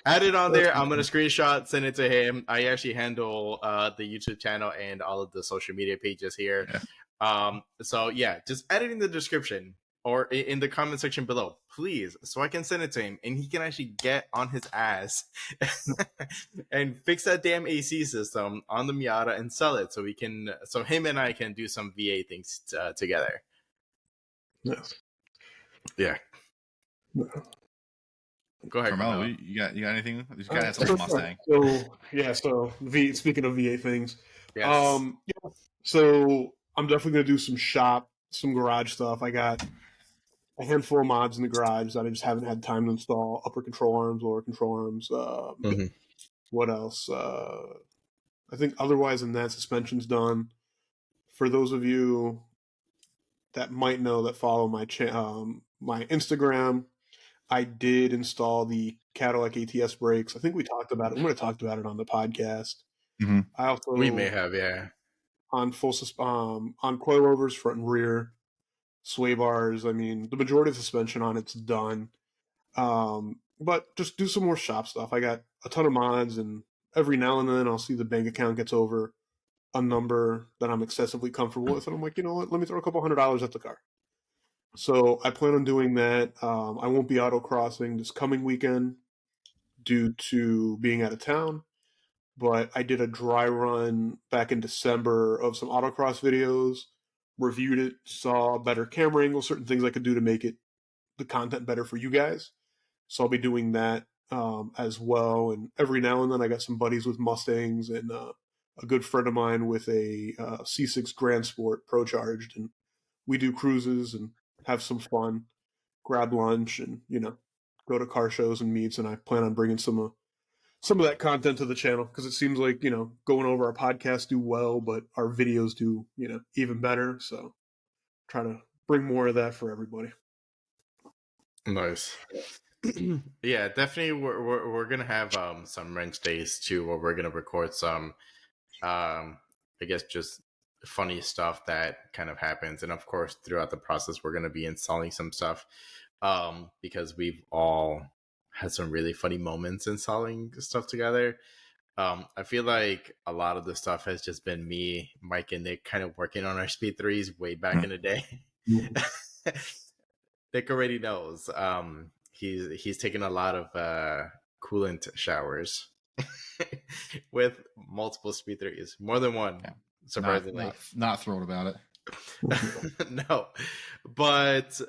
Add it on there. I'm gonna screenshot, send it to him. I actually handle the YouTube channel and all of the social media pages here. Yeah. So yeah, just add it in the description or in the comment section below, please, so I can send it to him and he can actually get on his ass and fix that damn AC system on the Miata and sell it, so him and I can do some VA things together. Yes. Yeah. Go ahead, Carmelo, Carmelo. you got anything? You got to have something Mustang. So speaking of VA things, Yes. so I'm definitely gonna do some garage stuff. I got a handful of mods in the garage that I just haven't had time to install. Upper control arms, lower control arms. Mhm. What else? I think otherwise than that, suspension's done. For those of you that might know that follow my my Instagram, I did install the Cadillac ATS brakes. I think we talked about it. We might have talked about it on the podcast. Mm-hmm. I also We may have, yeah. on on coilovers front and rear, sway bars. I mean, the majority of the suspension on it's done. But just do some more shop stuff. I got a ton of mods, and every now and then I'll see the bank account gets over a number that I'm excessively comfortable with, and I'm like, you know what? Let me throw a couple $100 at the car. So I plan on doing that. I won't be autocrossing this coming weekend due to being out of town, but I did a dry run back in December of some autocross videos, reviewed it, saw a better camera angle, certain things I could do to make it the content better for you guys. So I'll be doing that as well. And every now and then I got some buddies with Mustangs and a good friend of mine with a C6 Grand Sport Pro Charged, and we do cruises and have some fun, grab lunch, and go to car shows and meets. And I plan on bringing some of that content to the channel because it seems like going over our podcasts do well, but our videos do even better. So try to bring more of that for everybody. Nice. Yeah, definitely. We're gonna have some wrench days too, where we're gonna record some, I guess, just funny stuff that kind of happens, and of course, throughout the process, we're gonna be installing some stuff, because we've all had some really funny moments installing stuff together. I feel like a lot of the stuff has just been me, Mike, and Nick kind of working on our speed threes way back in the day. Nick already knows. He's taken a lot of coolant showers with multiple speed threes, more than one, Yeah. surprisingly. Not thrilled about it. No, but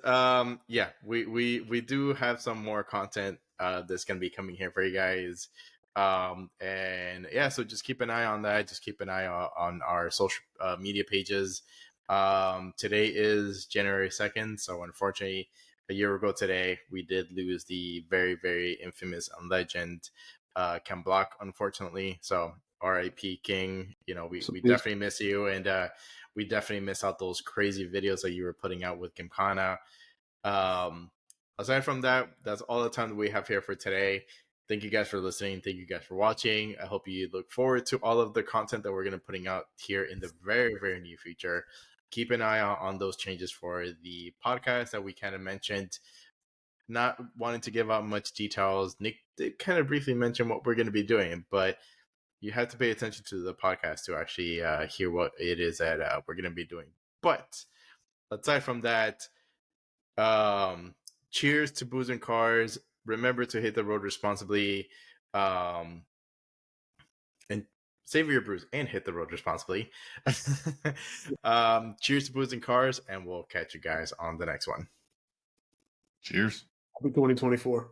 yeah, we do have some more content that's gonna be coming here for you guys. And yeah, so just keep an eye on that. Just keep an eye on our social media pages. Today is January 2nd, so unfortunately, a year ago today, we did lose the very, very infamous and legend Ken Block, unfortunately. So R.I.P. King. We definitely miss you, and we definitely miss out those crazy videos that you were putting out with Gymkhana. Aside from that, that's all the time that we have here for today. Thank you guys for listening. Thank you guys for watching. I hope you look forward to all of the content that we're going to be putting out here in the very, very near future. Keep an eye out on those changes for the podcast that we kind of mentioned. Not wanting to give out much details. Nick did kind of briefly mention what we're going to be doing, but you have to pay attention to the podcast to actually hear what it is that we're going to be doing. But aside from that, cheers to booze and cars. Remember to hit the road responsibly, and savor your brews and hit the road responsibly. Cheers to booze and cars, and we'll catch you guys on the next one. Cheers. Happy 2024.